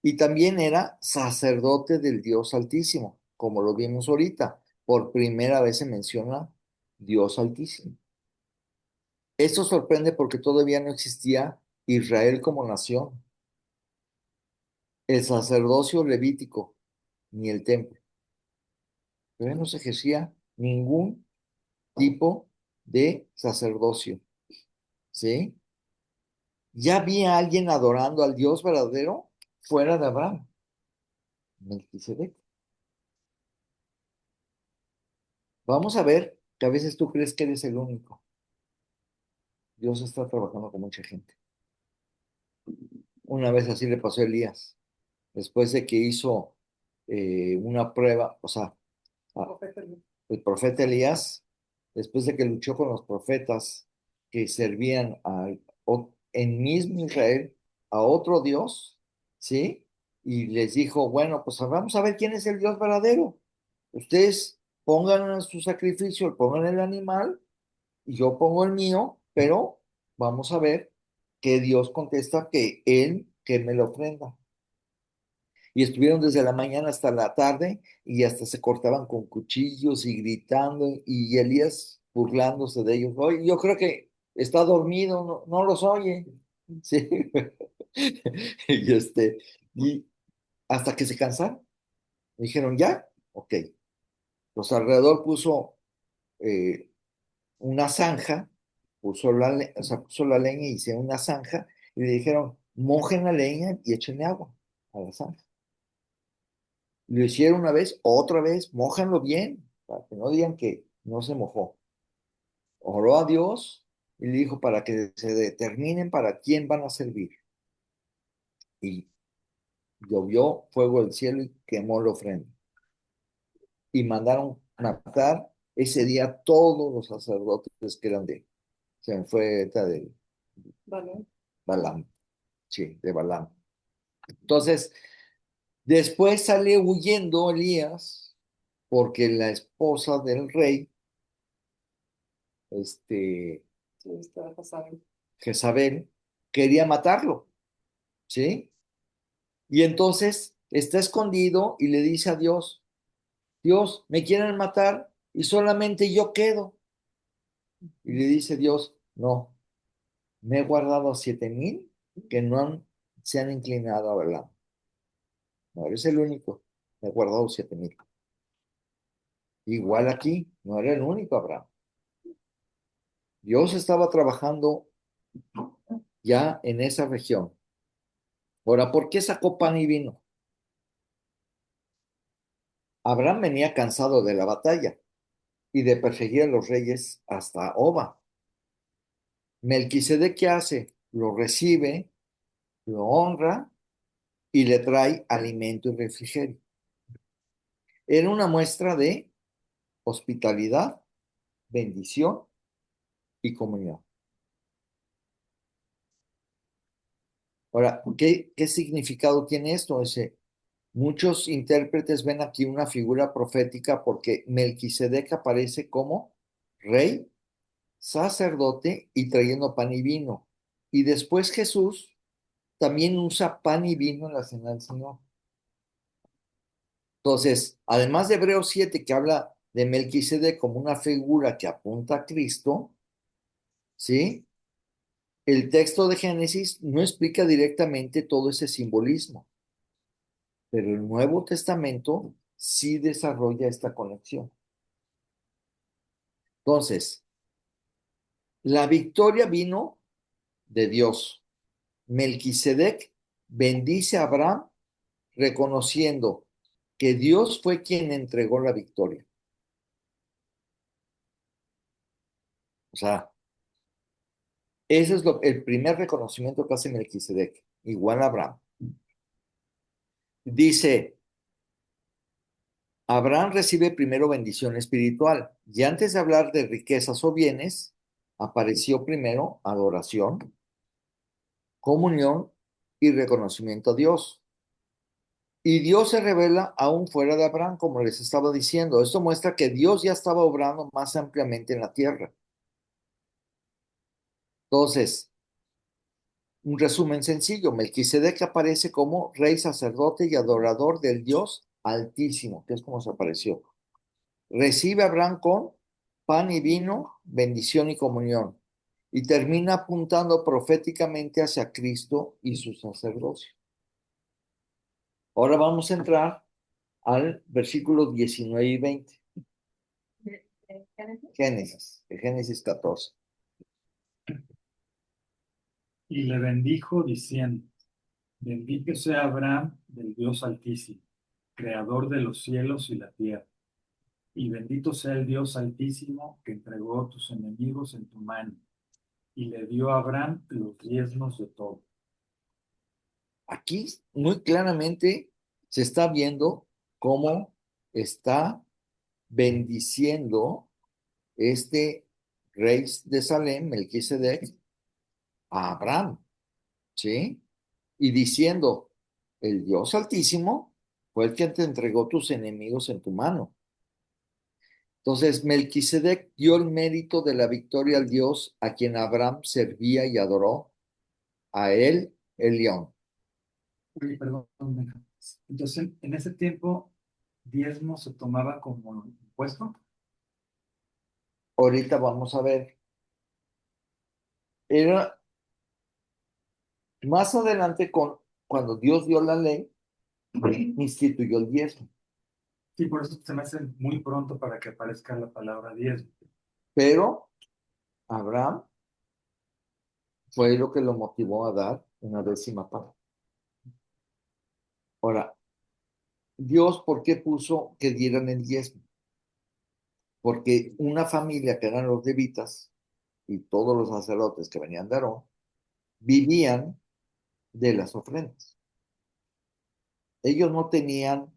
Y también era sacerdote del Dios Altísimo, como lo vimos ahorita. Por primera vez se menciona Dios Altísimo. Esto sorprende porque todavía no existía Israel como nación, el sacerdocio levítico, ni el templo. Todavía no se ejercía ningún tipo de sacerdocio, ¿sí? Ya había alguien adorando al Dios verdadero fuera de Abraham, Melquisedec. Vamos a ver que a veces tú crees que eres el único. Dios está trabajando con mucha gente. Una vez así le pasó a Elías, después de que hizo una prueba, o sea, Profeta Elías. el profeta Elías, después de que luchó con los profetas que servían en mismo Israel a otro Dios, ¿sí? Y les dijo, bueno, pues vamos a ver quién es el Dios verdadero. Ustedes pongan su sacrificio, pongan el animal y yo pongo el mío, pero vamos a ver que Dios contesta que él que me lo ofrenda. Y estuvieron desde la mañana hasta la tarde y hasta se cortaban con cuchillos y gritando y Elías burlándose de ellos. Oye, yo creo que está dormido, no, no los oye. Sí. Y y hasta que se cansaron. Dijeron, ya, ok. Los alrededor puso eh, una zanja, o sea, puso la leña y hice una zanja y le dijeron, mojen la leña y échenle agua a la zanja. Lo hicieron una vez, otra vez, mójanlo bien, para que no digan que no se mojó. Oró a Dios y le dijo para que se determinen para quién van a servir. Y llovió fuego del cielo y quemó la ofrenda. Y mandaron matar ese día todos los sacerdotes que eran de, se me fue esta de Vale. Balaam, sí, de Balaam. Entonces, después sale huyendo Elías porque la esposa del rey, Sí, está pasando. Jezabel, quería matarlo, ¿sí? Y entonces está escondido y le dice a Dios, Dios, me quieren matar y solamente yo quedo. Y le dice Dios, no, me he guardado a 7,000 que se han inclinado a Balaam. No eres el único, me he guardado 7,000. Igual aquí, no era el único Abraham. Dios estaba trabajando ya en esa región. Ahora, ¿por qué sacó pan y vino? Abraham venía cansado de la batalla y de perseguir a los reyes hasta Oba. Melquisedec, ¿qué hace? Lo recibe, lo honra y le trae alimento y refrigerio. Era una muestra de hospitalidad, bendición y comunión. Ahora, ¿qué significado tiene esto? Muchos intérpretes ven aquí una figura profética porque Melquisedec aparece como rey, sacerdote y trayendo pan y vino. Y después Jesús también usa pan y vino en la cena del Señor. Entonces, además de Hebreos 7, que habla de Melquisedec como una figura que apunta a Cristo, ¿sí? El texto de Génesis no explica directamente todo ese simbolismo, pero el Nuevo Testamento sí desarrolla esta conexión. Entonces, la victoria vino de Dios. Melquisedec bendice a Abraham reconociendo que Dios fue quien entregó la victoria. O sea, ese es el primer reconocimiento que hace Melquisedec, igual a Abraham. Dice, Abraham recibe primero bendición espiritual y antes de hablar de riquezas o bienes, apareció primero adoración, comunión y reconocimiento a Dios. Y Dios se revela aún fuera de Abraham, como les estaba diciendo. Esto muestra que Dios ya estaba obrando más ampliamente en la tierra. Entonces, un resumen sencillo, Melquisedec aparece como rey, sacerdote y adorador del Dios Altísimo, que es como se apareció. Recibe a Abraham con pan y vino, bendición y comunión, y termina apuntando proféticamente hacia Cristo y su sacerdocio. Ahora vamos a entrar al versículo 19 y 20. Génesis 14. Y le bendijo diciendo, bendito sea Abraham del Dios Altísimo, creador de los cielos y la tierra. Y bendito sea el Dios Altísimo que entregó tus enemigos en tu mano y le dio a Abraham los diezmos de todo. Aquí muy claramente se está viendo cómo está bendiciendo este rey de Salem, Melquisedec, a Abraham, ¿sí? Y diciendo, el Dios Altísimo fue el que te entregó tus enemigos en tu mano. Entonces, Melquisedec dio el mérito de la victoria al Dios a quien Abraham servía y adoró, a él, el león. Oye, perdón, Benja. Entonces, en ese tiempo, diezmo se tomaba como impuesto. Ahorita vamos a ver. Era más adelante cuando Dios dio la ley, instituyó el diezmo. Sí, por eso se me hace muy pronto para que aparezca la palabra diezmo. Pero Abraham fue lo que lo motivó a dar una décima parte. Ahora, Dios, ¿por qué puso que dieran el diezmo? Porque una familia que eran los levitas y todos los sacerdotes que venían de Aarón vivían de las ofrendas. Ellos no tenían,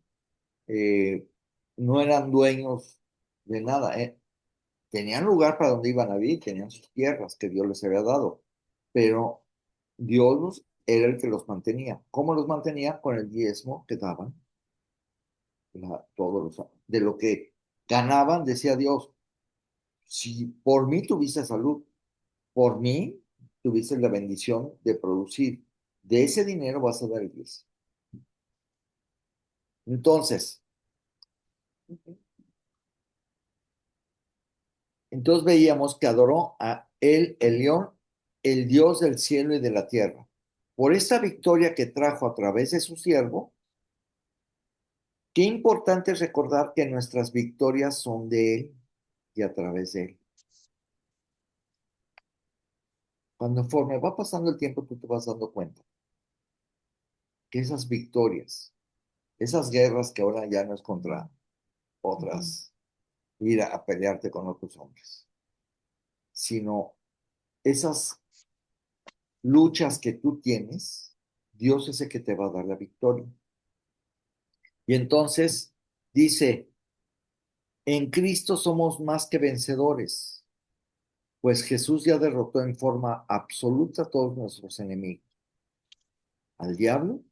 eh, no eran dueños de nada, tenían lugar para donde iban a vivir, tenían sus tierras que Dios les había dado, pero Dios era el que los mantenía. ¿Cómo los mantenía? Con el diezmo que daban, todos de lo que ganaban, decía Dios, si por mí tuviste salud, por mí tuviste la bendición de producir, de ese dinero vas a dar el diezmo. Entonces veíamos que adoró a él, el león, el Dios del cielo y de la tierra. Por esta victoria que trajo a través de su siervo, qué importante es recordar que nuestras victorias son de él y a través de él. Conforme va pasando el tiempo, tú te vas dando cuenta que esas victorias, esas guerras que ahora ya no es contra otras, ir a pelearte con otros hombres, sino esas luchas que tú tienes, Dios es el que te va a dar la victoria. Y entonces dice, en Cristo somos más que vencedores, pues Jesús ya derrotó en forma absoluta a todos nuestros enemigos, al diablo,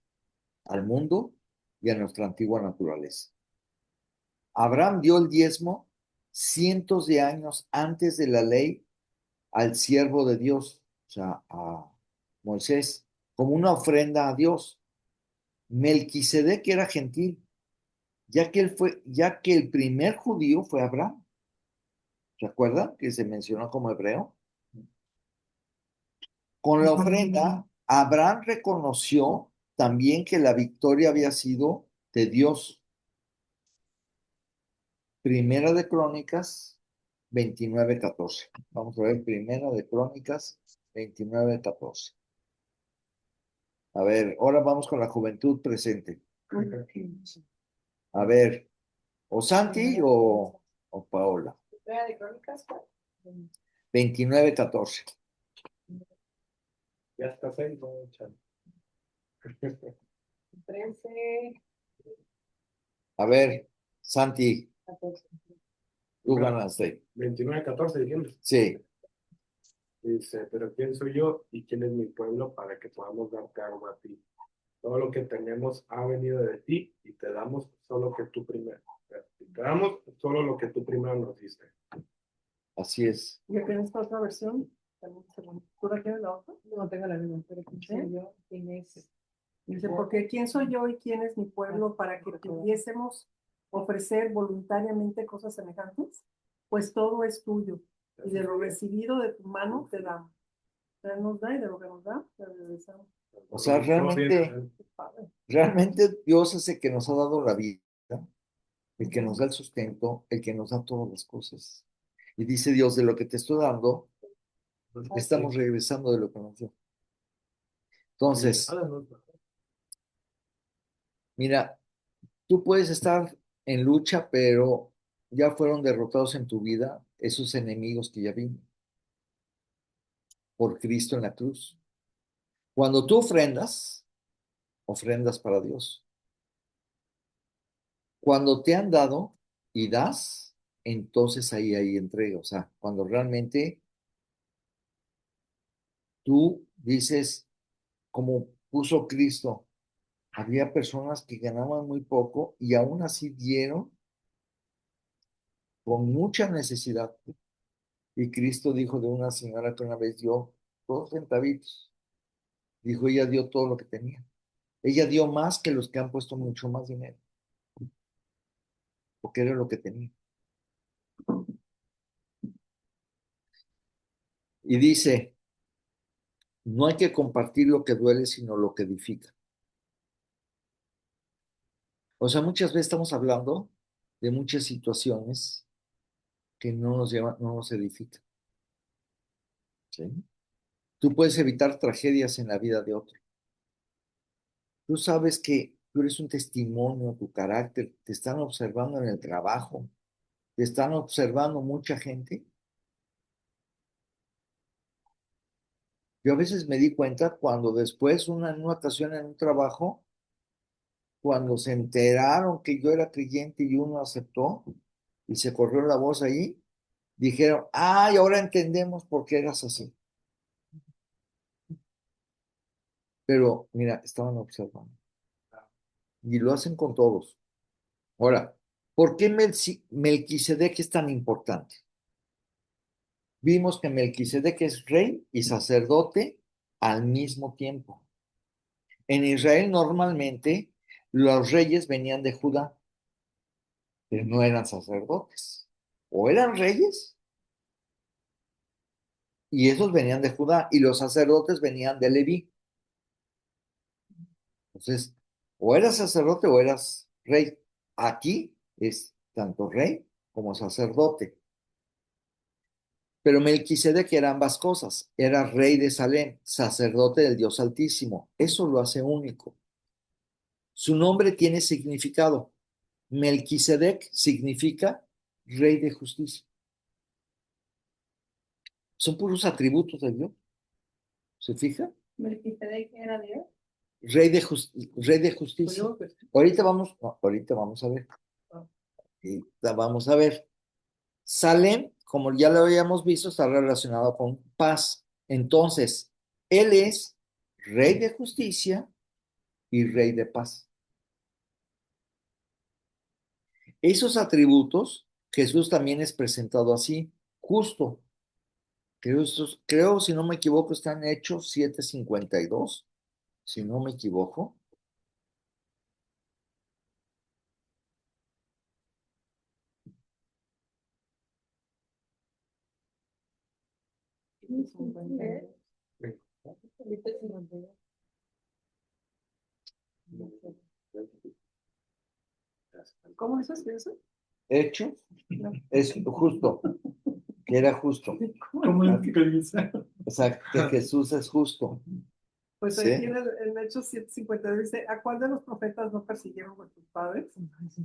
al mundo y a nuestra antigua naturaleza. Abraham dio el diezmo cientos de años antes de la ley al siervo de Dios, o sea, a Moisés, como una ofrenda a Dios. Melquisedec era gentil, ya que el primer judío fue Abraham. ¿Se acuerdan que se mencionó como hebreo? Con la ofrenda, Abraham reconoció también que la victoria había sido de Dios. Primera de Crónicas 29:14. Vamos a ver, Primera de Crónicas 29:14. A ver, ahora vamos con la juventud presente. A ver, o Santi o Paola. Primera de Crónicas. 29:14. Ya estás ahí, no, Chan. 13, A ver, Santi, 14. tú ganaste. 29:14 dijimos. Sí, Dice, pero ¿quién soy yo y quién es mi pueblo para que podamos darte algo a ti? Todo lo que tenemos ha venido de ti y te damos solo que tú primero. Te damos solo lo que tú primero nos diste. así es. ¿Y aquí en esta otra versión? También ¿tú la tienes la otra? No tengo la misma, pero ¿quién soy yo? ¿Quién es? Dice, porque ¿quién soy yo y quién es mi pueblo para que pudiésemos ofrecer voluntariamente cosas semejantes? Pues todo es tuyo, y de lo recibido de tu mano te damos. Él nos da y de lo que nos da, te regresamos. O sea, realmente Dios es el que nos ha dado la vida, el que nos da el sustento, el que nos da todas las cosas. Y dice Dios, de lo que te estoy dando, estamos regresando de lo que nos dio. Entonces, mira, tú puedes estar en lucha, pero ya fueron derrotados en tu vida esos enemigos que ya vimos por Cristo en la cruz. Cuando tú ofrendas para Dios. Cuando te han dado y das, entonces ahí hay entrega. O sea, cuando realmente tú dices, como puso Cristo, había personas que ganaban muy poco y aún así dieron con mucha necesidad. Y Cristo dijo de una señora que una vez dio 2 centavitos. Dijo, ella dio todo lo que tenía. Ella dio más que los que han puesto mucho más dinero, porque era lo que tenía. Y dice, no hay que compartir lo que duele, sino lo que edifica. O sea, muchas veces estamos hablando de muchas situaciones que no nos llevan, no nos edifican. ¿Sí? Tú puedes evitar tragedias en la vida de otro. Tú sabes que tú eres un testimonio, tu carácter, te están observando en el trabajo, te están observando mucha gente. Yo a veces me di cuenta cuando después, en una ocasión en un trabajo, cuando se enteraron que yo era creyente y uno aceptó y se corrió la voz ahí, dijeron, ay, ahora entendemos por qué eras así. Pero mira, estaban observando y lo hacen con todos. Ahora, ¿por qué Melquisedec es tan importante? Vimos que Melquisedec es rey y sacerdote al mismo tiempo. En Israel normalmente los reyes venían de Judá, pero no eran sacerdotes. O eran reyes y esos venían de Judá y los sacerdotes venían de Leví. Entonces, o eras sacerdote o eras rey. Aquí es tanto rey como sacerdote. Pero Melquisedec era ambas cosas. Era rey de Salem, sacerdote del Dios Altísimo. Eso lo hace único. Su nombre tiene significado. Melquisedec significa rey de justicia. Son puros atributos de Dios. ¿Se fija? Melquisedec era Dios. Rey de justicia. Ahorita vamos a ver. Ahorita vamos a ver. Salem, como ya lo habíamos visto, está relacionado con paz. Entonces, él es rey de justicia y rey de paz. Esos atributos, Jesús también es presentado así, justo. Creo, si no me equivoco, están Hechos 7:52, si no me equivoco. ¿Cómo es eso? Hechos es justo, que era justo. ¿Cómo es que dice? O sea, que Jesús es justo. Pues Sí. ahí tiene en Hechos 7:50, dice, ¿a cuál de los profetas no persiguieron vuestros padres?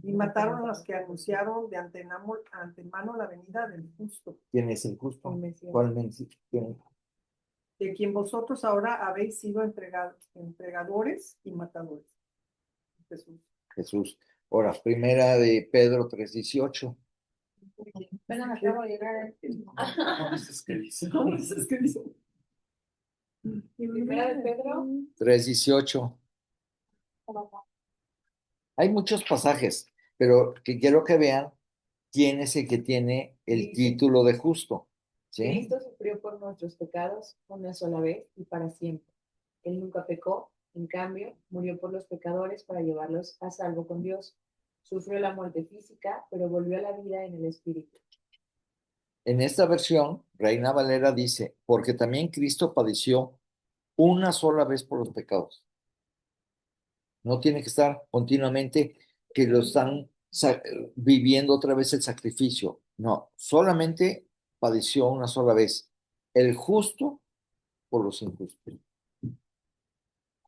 Y mataron a los que anunciaron de antemano la venida del justo, ¿Quién es el justo? El Mesías. ¿Cuál Mesías? ¿Quién? de quien vosotros ahora habéis sido entregadores y matadores. Jesús. Jesús. Ahora, primera de Pedro 3:18. Apenas acabo de llegar. ¿Cómo dices que dice? ¿Cómo es que dice? Primera de Pedro. 3:18. Hay muchos pasajes, pero que quiero que vean quién es el que tiene el título de justo. ¿Sí? Cristo sufrió por nuestros pecados una sola vez y para siempre. Él nunca pecó, en cambio, murió por los pecadores para llevarlos a salvo con Dios. Sufrió la muerte física, pero volvió a la vida en el espíritu. En esta versión, Reina Valera dice, porque también Cristo padeció una sola vez por los pecados. No tiene que estar continuamente que lo están viviendo otra vez el sacrificio. No, solamente padeció una sola vez. El justo por los injustos.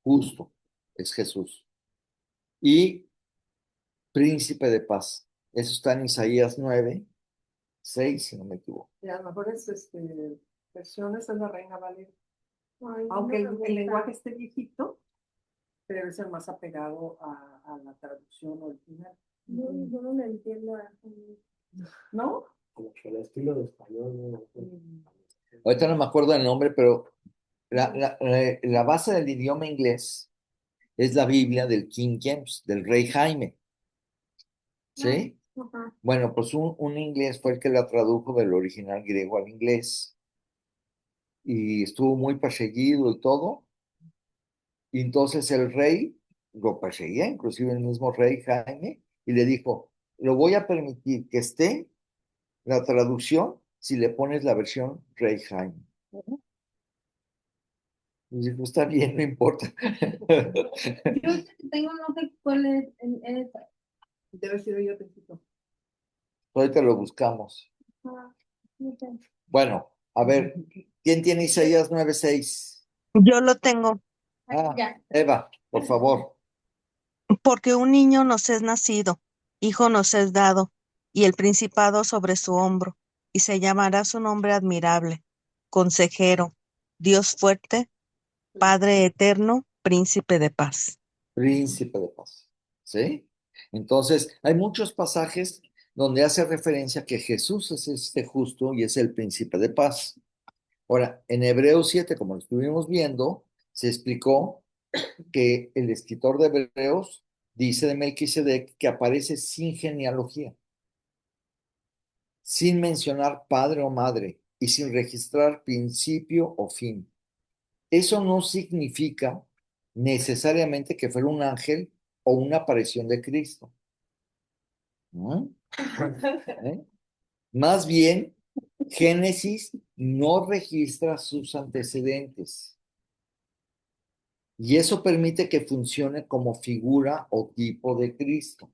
Justo es Jesús. Y príncipe de paz. Eso está en Isaías 9:6, si no me equivoco. Y a lo mejor es versiones es la Reina Valera. Ay, Aunque no me gusta. el lenguaje esté viejito, pero es el más apegado a la traducción original. No, yo no le entiendo a ¿No? Como que el estilo de español, ¿no? Ahorita no me acuerdo el nombre, pero la base del idioma inglés es la Biblia del King James, del rey Jaime. ¿Sí? Ajá. Bueno, pues un inglés fue el que la tradujo del original griego al inglés. Y estuvo muy perseguido y todo. Y entonces el rey lo perseguía, inclusive el mismo rey Jaime, y le dijo, lo voy a permitir que esté la traducción si le pones la versión rey Jaime. Y dijo, está bien, no importa. Yo tengo no sé cuál es esa. Debe ser yo tantito. Ahorita lo buscamos. Ah, no sé. Bueno, a ver, ¿quién tiene Isaías 9:6? Yo lo tengo, Ya. Eva, por favor. porque un niño nos es nacido, hijo nos es dado, y el principado sobre su hombro, y se llamará su nombre admirable, consejero, Dios fuerte, Padre eterno, príncipe de paz. Príncipe de paz. ¿Sí? Entonces, hay muchos pasajes donde hace referencia que Jesús es este justo y es el príncipe de paz. Ahora, en Hebreos 7, como lo estuvimos viendo, se explicó que el escritor de Hebreos dice de Melquisedec que aparece sin genealogía, sin mencionar padre o madre y sin registrar principio o fin. Eso no significa necesariamente que fuera un ángel o una aparición de Cristo. ¿No? ¿Eh? Más bien, Génesis no registra sus antecedentes. Y eso permite que funcione como figura o tipo de Cristo.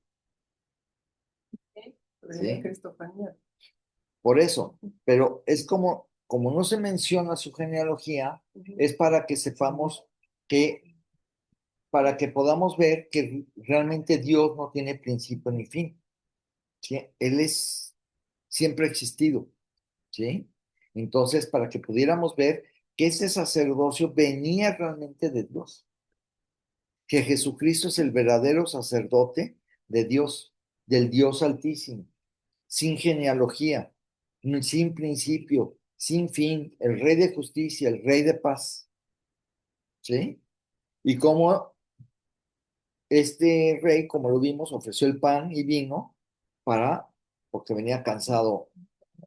¿Sí? Cristofanía. Por eso, pero es como no se menciona su genealogía, es para que sepamos que, para que podamos ver que realmente Dios no tiene principio ni fin. ¿Sí? Él es siempre ha existido. ¿Sí? Entonces, para que pudiéramos ver que ese sacerdocio venía realmente de Dios, que Jesucristo es el verdadero sacerdote de Dios, del Dios Altísimo, sin genealogía, sin principio, sin fin, el Rey de justicia, el Rey de paz. ¿Sí? Y como este rey, como lo vimos, ofreció el pan y vino, porque venía cansado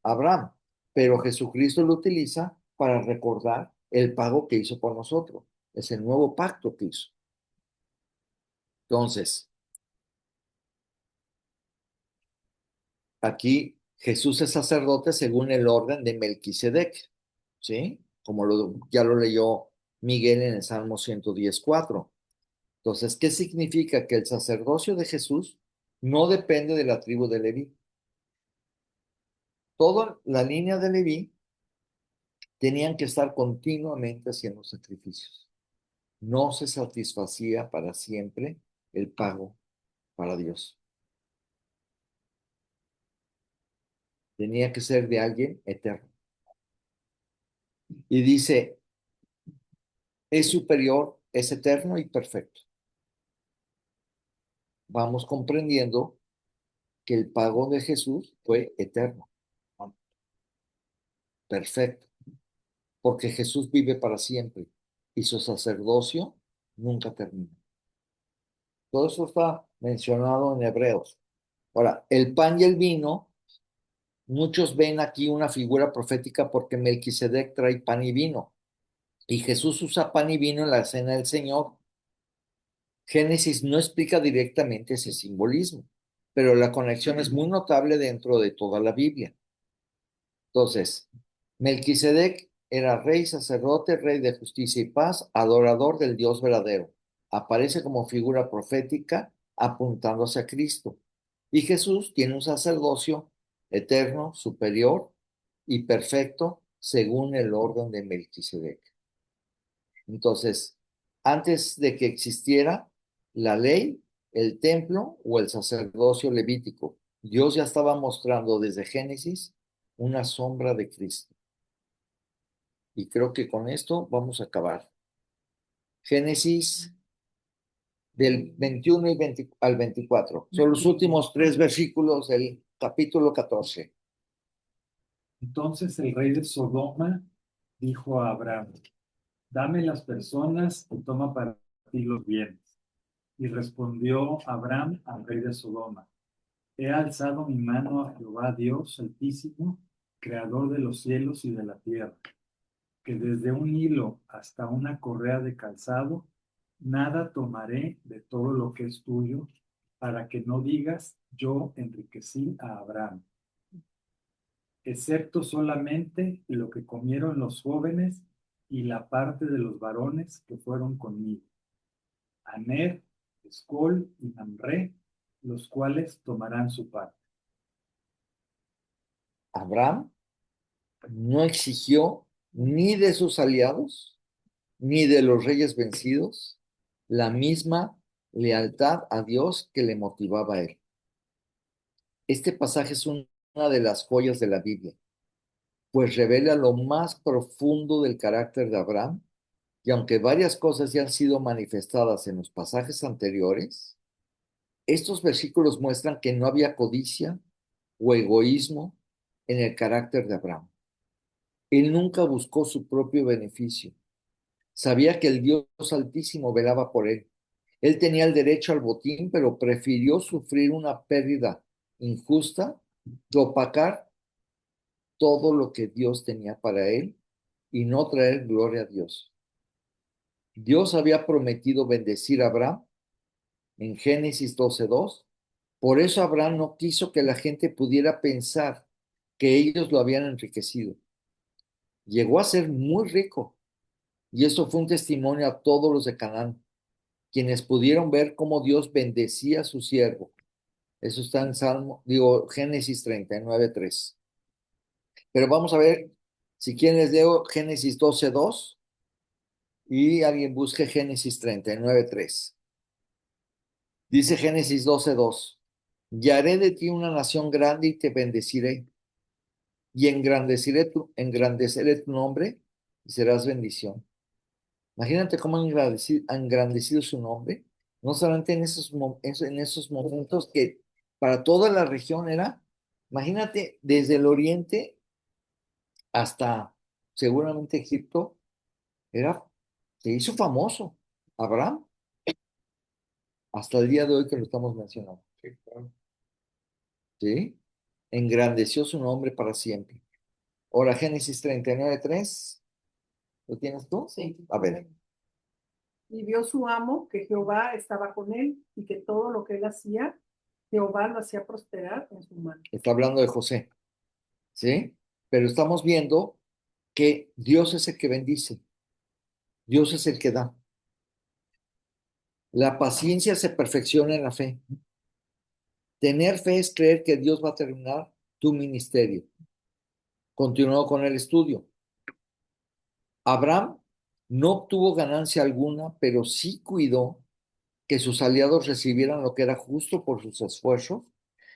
Abraham, pero Jesucristo lo utiliza para recordar el pago que hizo por nosotros. Es el nuevo pacto que hizo. Entonces, aquí Jesús es sacerdote según el orden de Melquisedec, ¿sí? Como ya lo leyó Miguel en el Salmo 110:4. Entonces, ¿qué significa? Que el sacerdocio de Jesús no depende de la tribu de Leví. Toda la línea de Leví tenían que estar continuamente haciendo sacrificios. No se satisfacía para siempre el pago para Dios. Tenía que ser de alguien eterno. Y dice, es superior, es eterno y perfecto. Vamos comprendiendo que el pago de Jesús fue eterno, perfecto, porque Jesús vive para siempre y su sacerdocio nunca termina. Todo eso está mencionado en Hebreos. Ahora, el pan y el vino, muchos ven aquí una figura profética porque Melquisedec trae pan y vino, y Jesús usa pan y vino en la cena del Señor. Génesis no explica directamente ese simbolismo, pero la conexión es muy notable dentro de toda la Biblia. Entonces, Melquisedec era rey, sacerdote, rey de justicia y paz, adorador del Dios verdadero. Aparece como figura profética apuntándose a Cristo. Y Jesús tiene un sacerdocio eterno, superior y perfecto según el orden de Melquisedec. Entonces, antes de que existiera la ley, el templo o el sacerdocio levítico, Dios ya estaba mostrando desde Génesis una sombra de Cristo. Y creo que con esto vamos a acabar. Génesis del 21 al 24. Son los últimos 3 versículos del capítulo 14. Entonces el rey de Sodoma dijo a Abraham, dame las personas y toma para ti los bienes. Y respondió Abraham al rey de Sodoma, he alzado mi mano a Jehová Dios Altísimo, creador de los cielos y de la tierra, que desde un hilo hasta una correa de calzado, nada tomaré de todo lo que es tuyo, para que no digas, yo enriquecí a Abraham, excepto solamente lo que comieron los jóvenes y la parte de los varones que fueron conmigo, Aner, Escol y Mamre, los cuales tomarán su parte. Abraham no exigió ni de sus aliados, ni de los reyes vencidos, la misma lealtad a Dios que le motivaba a él. Este pasaje es una de las joyas de la Biblia, pues revela lo más profundo del carácter de Abraham, y aunque varias cosas ya han sido manifestadas en los pasajes anteriores, estos versículos muestran que no había codicia o egoísmo en el carácter de Abraham. Él nunca buscó su propio beneficio. Sabía que el Dios Altísimo velaba por él. Él tenía el derecho al botín, pero prefirió sufrir una pérdida injusta que opacar todo lo que Dios tenía para él y no traer gloria a Dios. Dios había prometido bendecir a Abraham en Génesis 12:2. Por eso Abraham no quiso que la gente pudiera pensar que ellos lo habían enriquecido. Llegó a ser muy rico, y eso fue un testimonio a todos los de Canaán, quienes pudieron ver cómo Dios bendecía a su siervo. Eso está en Génesis 39:3. Pero vamos a ver, si quieren les leo Génesis 12:2 y alguien busque Génesis 39:3. Dice Génesis 12:2, y haré de ti una nación grande y te bendeciré, y engrandeceré tu nombre y serás bendición. Imagínate cómo ha engrandecido su nombre, no solamente en esos momentos que para toda la región era, imagínate, desde el oriente hasta seguramente Egipto, se hizo famoso Abraham, hasta el día de hoy que lo estamos mencionando. Sí, claro. ¿sí? Engrandeció su nombre para siempre. Ahora, Génesis 39:3, ¿lo tienes tú? Sí. A ver, Y vio su amo que Jehová estaba con él y que todo lo que él hacía, Jehová lo hacía prosperar en su mano. está hablando de José, ¿sí? Pero estamos viendo que Dios es el que bendice, Dios es el que da. La paciencia se perfecciona en la fe. Tener fe es creer que Dios va a terminar tu ministerio. Continuó con el estudio. Abraham no obtuvo ganancia alguna, pero sí cuidó que sus aliados recibieran lo que era justo por sus esfuerzos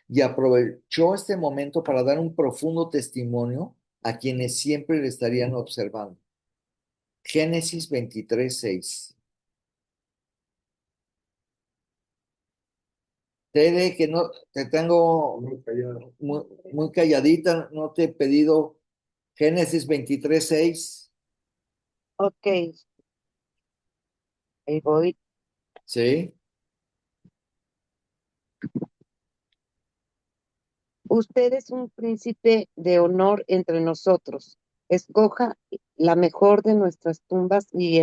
y aprovechó este momento para dar un profundo testimonio a quienes siempre le estarían observando. Génesis 23:6. Tere, que no te tengo Muy callado. muy calladita, no te he pedido Génesis 23:6. Ok, ahí voy. Sí, Usted es un príncipe de honor entre nosotros. Escoja la mejor de nuestras tumbas y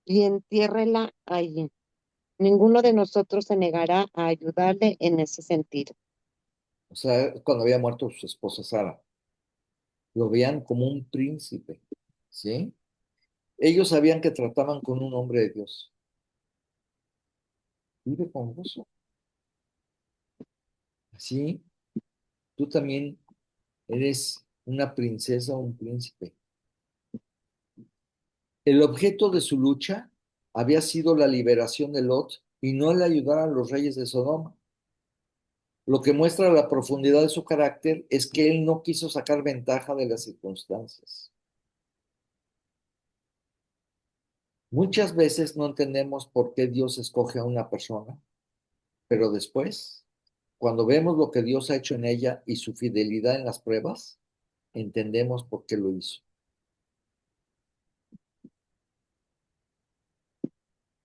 entiérrela allí. Ninguno de nosotros se negará a ayudarle en ese sentido. o sea, cuando había muerto su esposa Sara, lo veían como un príncipe, ¿sí? Ellos sabían que trataban con un hombre de Dios. Vive con gozo. Así, tú también eres una princesa o un príncipe. El objeto de su lucha había sido la liberación de Lot y no el ayudar a los reyes de Sodoma. Lo que muestra la profundidad de su carácter es que él no quiso sacar ventaja de las circunstancias. Muchas veces no entendemos por qué Dios escoge a una persona, pero después, cuando vemos lo que Dios ha hecho en ella y su fidelidad en las pruebas, entendemos por qué lo hizo.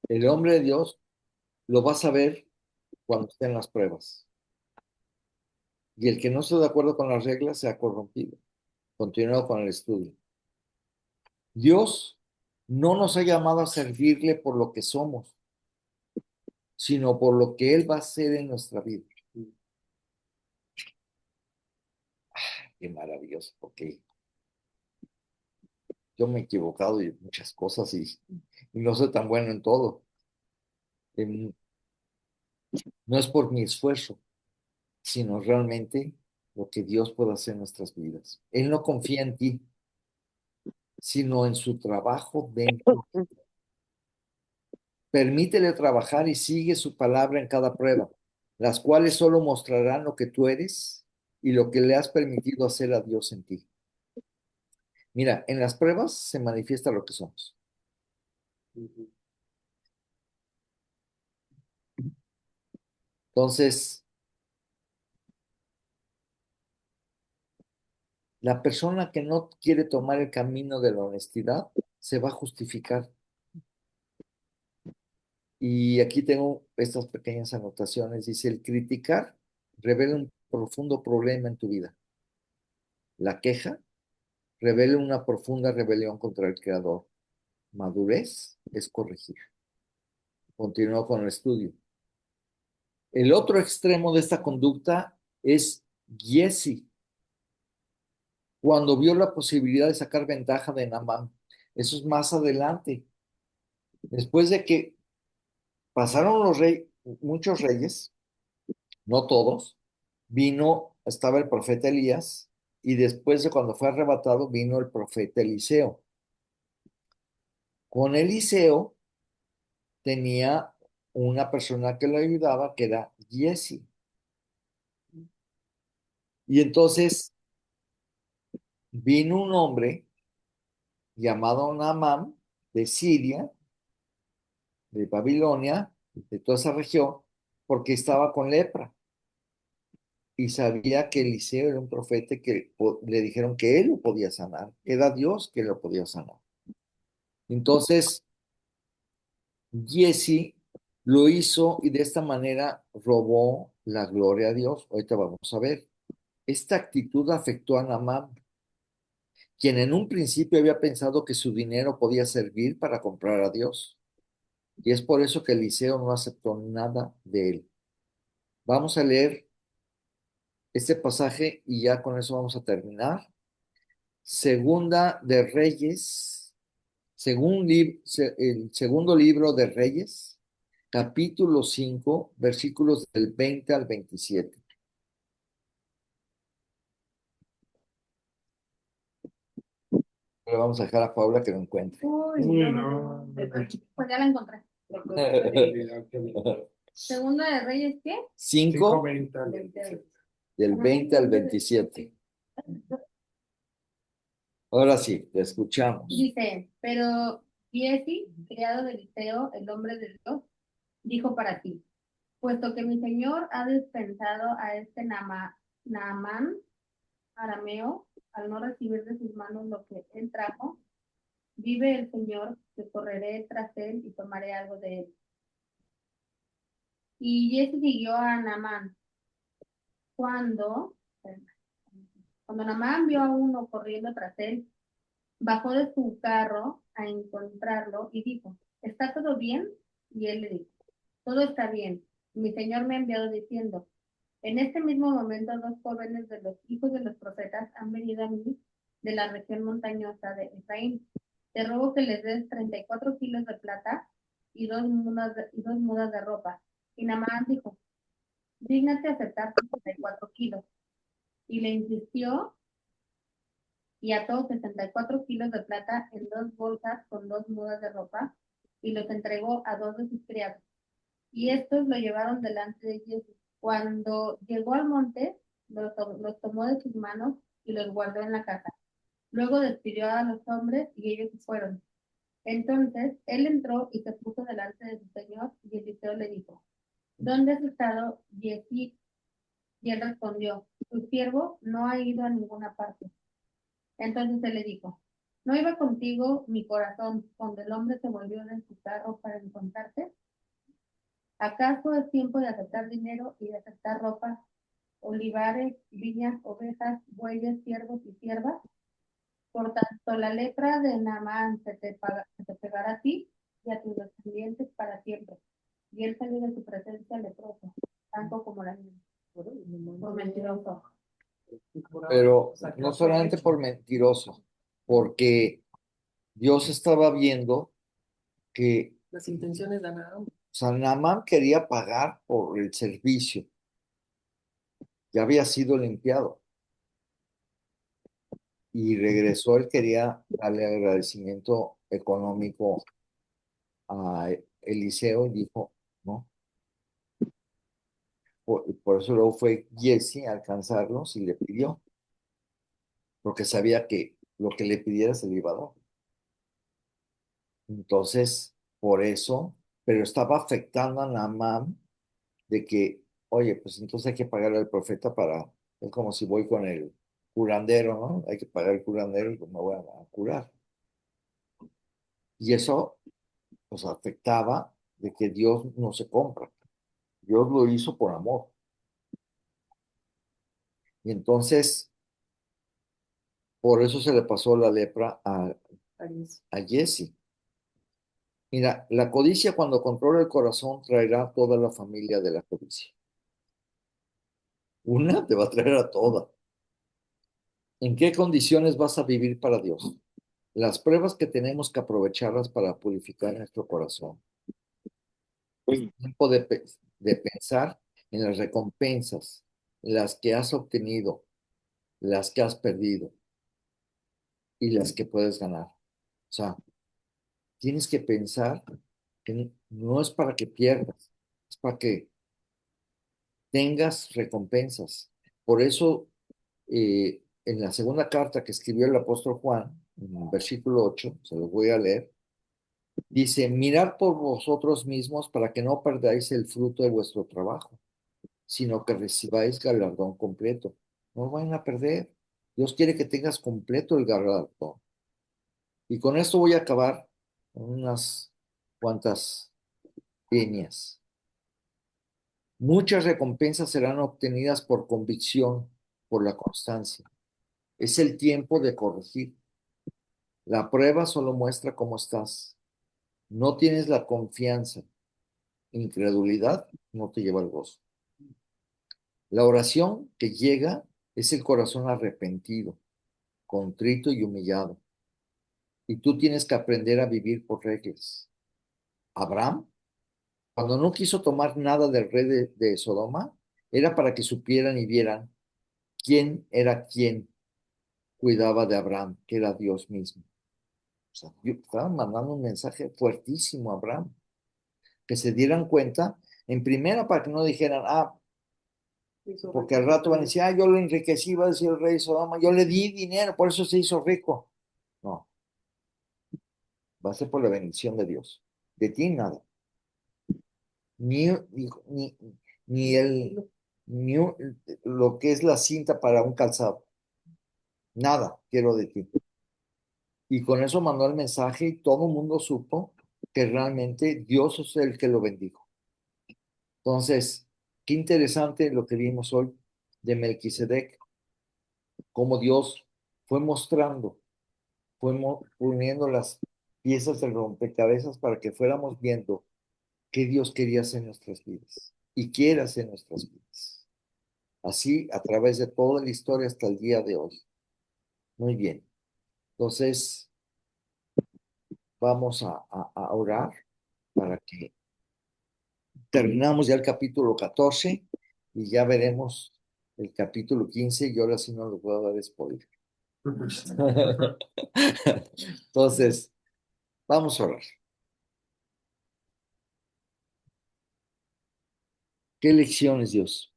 El hombre de Dios lo va a saber cuando esté en las pruebas. Y el que no esté de acuerdo con las reglas se ha corrompido. Continuando con el estudio. Dios no nos ha llamado a servirle por lo que somos, sino por lo que Él va a hacer en nuestra vida. Qué maravilloso, porque yo me he equivocado en muchas cosas y no soy tan bueno en todo. Em, No es por mi esfuerzo, sino realmente lo que Dios puede hacer en nuestras vidas. Él no confía en ti, sino en su trabajo dentro. Permítele trabajar y sigue su palabra en cada prueba, las cuales solo mostrarán lo que tú eres y lo que le has permitido hacer a Dios en ti. Mira, en las pruebas se manifiesta lo que somos. Entonces, la persona que no quiere tomar el camino de la honestidad se va a justificar. Y aquí tengo estas pequeñas anotaciones. Dice, el criticar revela un profundo problema en tu vida. La queja revela una profunda rebelión contra el Creador. Madurez es corregir. Continúo con el estudio. El otro extremo de esta conducta es Giesi, cuando vio la posibilidad de sacar ventaja de Naamán. Eso es más adelante. Después de que pasaron muchos reyes, no todos, estaba el profeta Elías, y después de cuando fue arrebatado, vino el profeta Eliseo. Con Eliseo tenía una persona que lo ayudaba, que era Giesi. Y entonces vino un hombre llamado Naamán de Siria, de Babilonia, de toda esa región, porque estaba con lepra. Y sabía que Eliseo era un profeta que le dijeron que él lo podía sanar, era Dios que lo podía sanar. Entonces, Giesi Lo hizo y de esta manera robó la gloria a Dios. Ahorita vamos a ver. Esta actitud afectó a Naamán, quien en un principio había pensado que su dinero podía servir para comprar a Dios. Y es por eso que Eliseo no aceptó nada de él. Vamos a leer este pasaje y ya con eso vamos a terminar. Segunda de Reyes, el segundo libro de Reyes, capítulo 5, versículos del 20 al 27. Le vamos a dejar a Paula que lo encuentre. Uy, Uy, no. no. Pues ya la encontré. Segunda de Reyes, ¿qué? 5 5:20 al Veinte. 27. del 20 al 27. Ahora sí, te escuchamos. Dice, pero Giesi, criado de Eliseo, el hombre de Dios, dijo para ti, puesto que mi señor ha dispensado a este Naamán arameo al no recibir de sus manos lo que él trajo, vive el Señor que correré tras él y tomaré algo de él. Y Giesi siguió a Naamán. Cuando, cuando Naamán vio a uno corriendo tras él, bajó de su carro a encontrarlo y dijo, ¿está todo bien? Y él le dijo, todo está bien. Mi señor me ha enviado diciendo, en este mismo momento dos jóvenes de los hijos de los profetas han venido a mí de la región montañosa de Efraín. Te ruego que les des 34 kilos de plata y dos mudas de ropa. Y Naamán dijo, dígnate aceptar 34 kilos. Y le insistió y ató 64 kilos de plata en dos bolsas con dos mudas de ropa y los entregó a dos de sus criados. Y estos lo llevaron delante de Jesús. Cuando llegó al monte, los tomó de sus manos y los guardó en la casa. Luego despidió a los hombres y ellos se fueron. Entonces él entró y se puso delante de su señor y Eliseo le dijo, ¿dónde has estado, Giesi? Y él respondió, tu siervo no ha ido a ninguna parte. Entonces él le dijo, ¿no iba contigo mi corazón cuando el hombre se volvió de su carro para encontrarte? ¿Acaso es tiempo de aceptar dinero y de aceptar ropa, olivares, viñas, ovejas, bueyes, siervos y siervas? Por tanto, la lepra de Naamán se te pegará a ti y a tus descendientes para siempre. Y él salió de su presencia leproso, tanto como la niña. Por mentiroso. Pero no solamente por mentiroso, porque Dios estaba viendo que Las intenciones de Naamán. Naamán quería pagar por el servicio. Ya había sido limpiado. Y regresó, él quería darle agradecimiento económico a Eliseo y dijo, no. Por eso luego fue Giesi a alcanzarlos y le pidió, porque sabía que lo que le pidiera se le iba a dar. Entonces, por eso, pero estaba afectando a Naamán de que, oye, pues entonces hay que pagarle al profeta para, es como si voy con el curandero, ¿no? Hay que pagar el curandero y pues me voy a curar. Y eso, pues afectaba de que Dios no se compra. Dios lo hizo por amor. Y entonces, por eso se le pasó la lepra a Jesse. Mira, la codicia cuando controla el corazón traerá a toda la familia de la codicia. Una te va a traer a toda. ¿En qué condiciones vas a vivir para Dios? Las pruebas que tenemos que aprovecharlas para purificar nuestro corazón. Es tiempo de pensar en las recompensas, las que has obtenido, las que has perdido y las que puedes ganar. O sea, tienes que pensar que no es para que pierdas, es para que tengas recompensas. Por eso, en la segunda carta que escribió el apóstol Juan, en el versículo 8, se los voy a leer, dice, mirad por vosotros mismos para que no perdáis el fruto de vuestro trabajo, sino que recibáis galardón completo. No lo vayan a perder. Dios quiere que tengas completo el galardón. Y con esto voy a acabar con unas cuantas Líneas. Muchas recompensas serán obtenidas por convicción, por la constancia. Es el tiempo de corregir. La prueba solo muestra cómo estás. No tienes la confianza. Incredulidad no te lleva al gozo. La oración que llega es el corazón arrepentido, contrito y humillado. Y tú tienes que aprender a vivir por reglas. Abraham, cuando no quiso tomar nada del rey de Sodoma, era para que supieran y vieran quién era quien cuidaba de Abraham, que era Dios mismo. O sea, estaban mandando un mensaje fuertísimo a Abraham, que se dieran cuenta, en primera, para que no dijeran, porque al rato van a decir, yo lo enriquecí, va a decir el rey de Sodoma, yo le di dinero, por eso se hizo rico. No, va a ser por la bendición de Dios. De ti nada. Ni, ni, ni, ni el, ni lo que es la cinta para un calzado. Nada quiero de ti. Y con eso mandó el mensaje y todo el mundo supo que realmente Dios es el que lo bendijo. Entonces, qué interesante lo que vimos hoy de Melquisedec, cómo Dios fue mostrando, poniendo las piezas del rompecabezas para que fuéramos viendo qué Dios quería hacer en nuestras vidas y quiere hacer en nuestras vidas. Así, a través de toda la historia hasta el día de hoy. Muy bien. Entonces, vamos a orar para que terminamos ya el capítulo 14 y ya veremos el capítulo 15 y ahora sí no lo puedo dar spoiler. Entonces, vamos a orar. ¿Qué lecciones, Dios?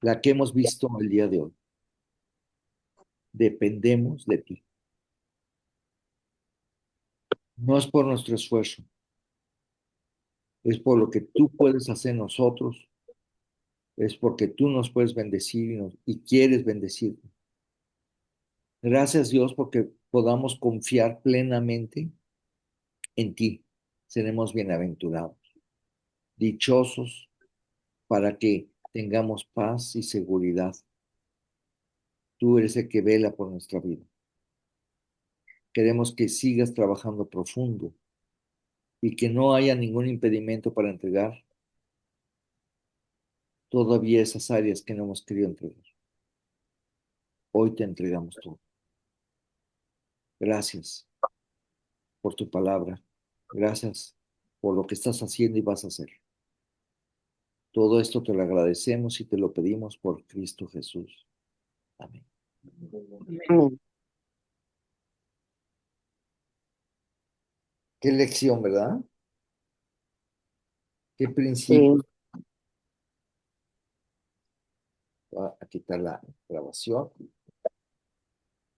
La que hemos visto el día de hoy. Dependemos de ti. No es por nuestro esfuerzo, es por lo que tú puedes hacer en nosotros, es porque tú nos puedes bendecir y quieres bendecir. Gracias, Dios, porque podamos confiar plenamente en ti. Seremos bienaventurados, dichosos para que tengamos paz y seguridad. Tú eres el que vela por nuestra vida. Queremos que sigas trabajando profundo y que no haya ningún impedimento para entregar todavía esas áreas que no hemos querido entregar. Hoy te entregamos todo. Gracias por tu palabra. Gracias por lo que estás haciendo y vas a hacer. Todo esto te lo agradecemos y te lo pedimos por Cristo Jesús. Amén. Amén. Qué lección, ¿verdad? Qué Sí. principio. Voy a quitar la grabación.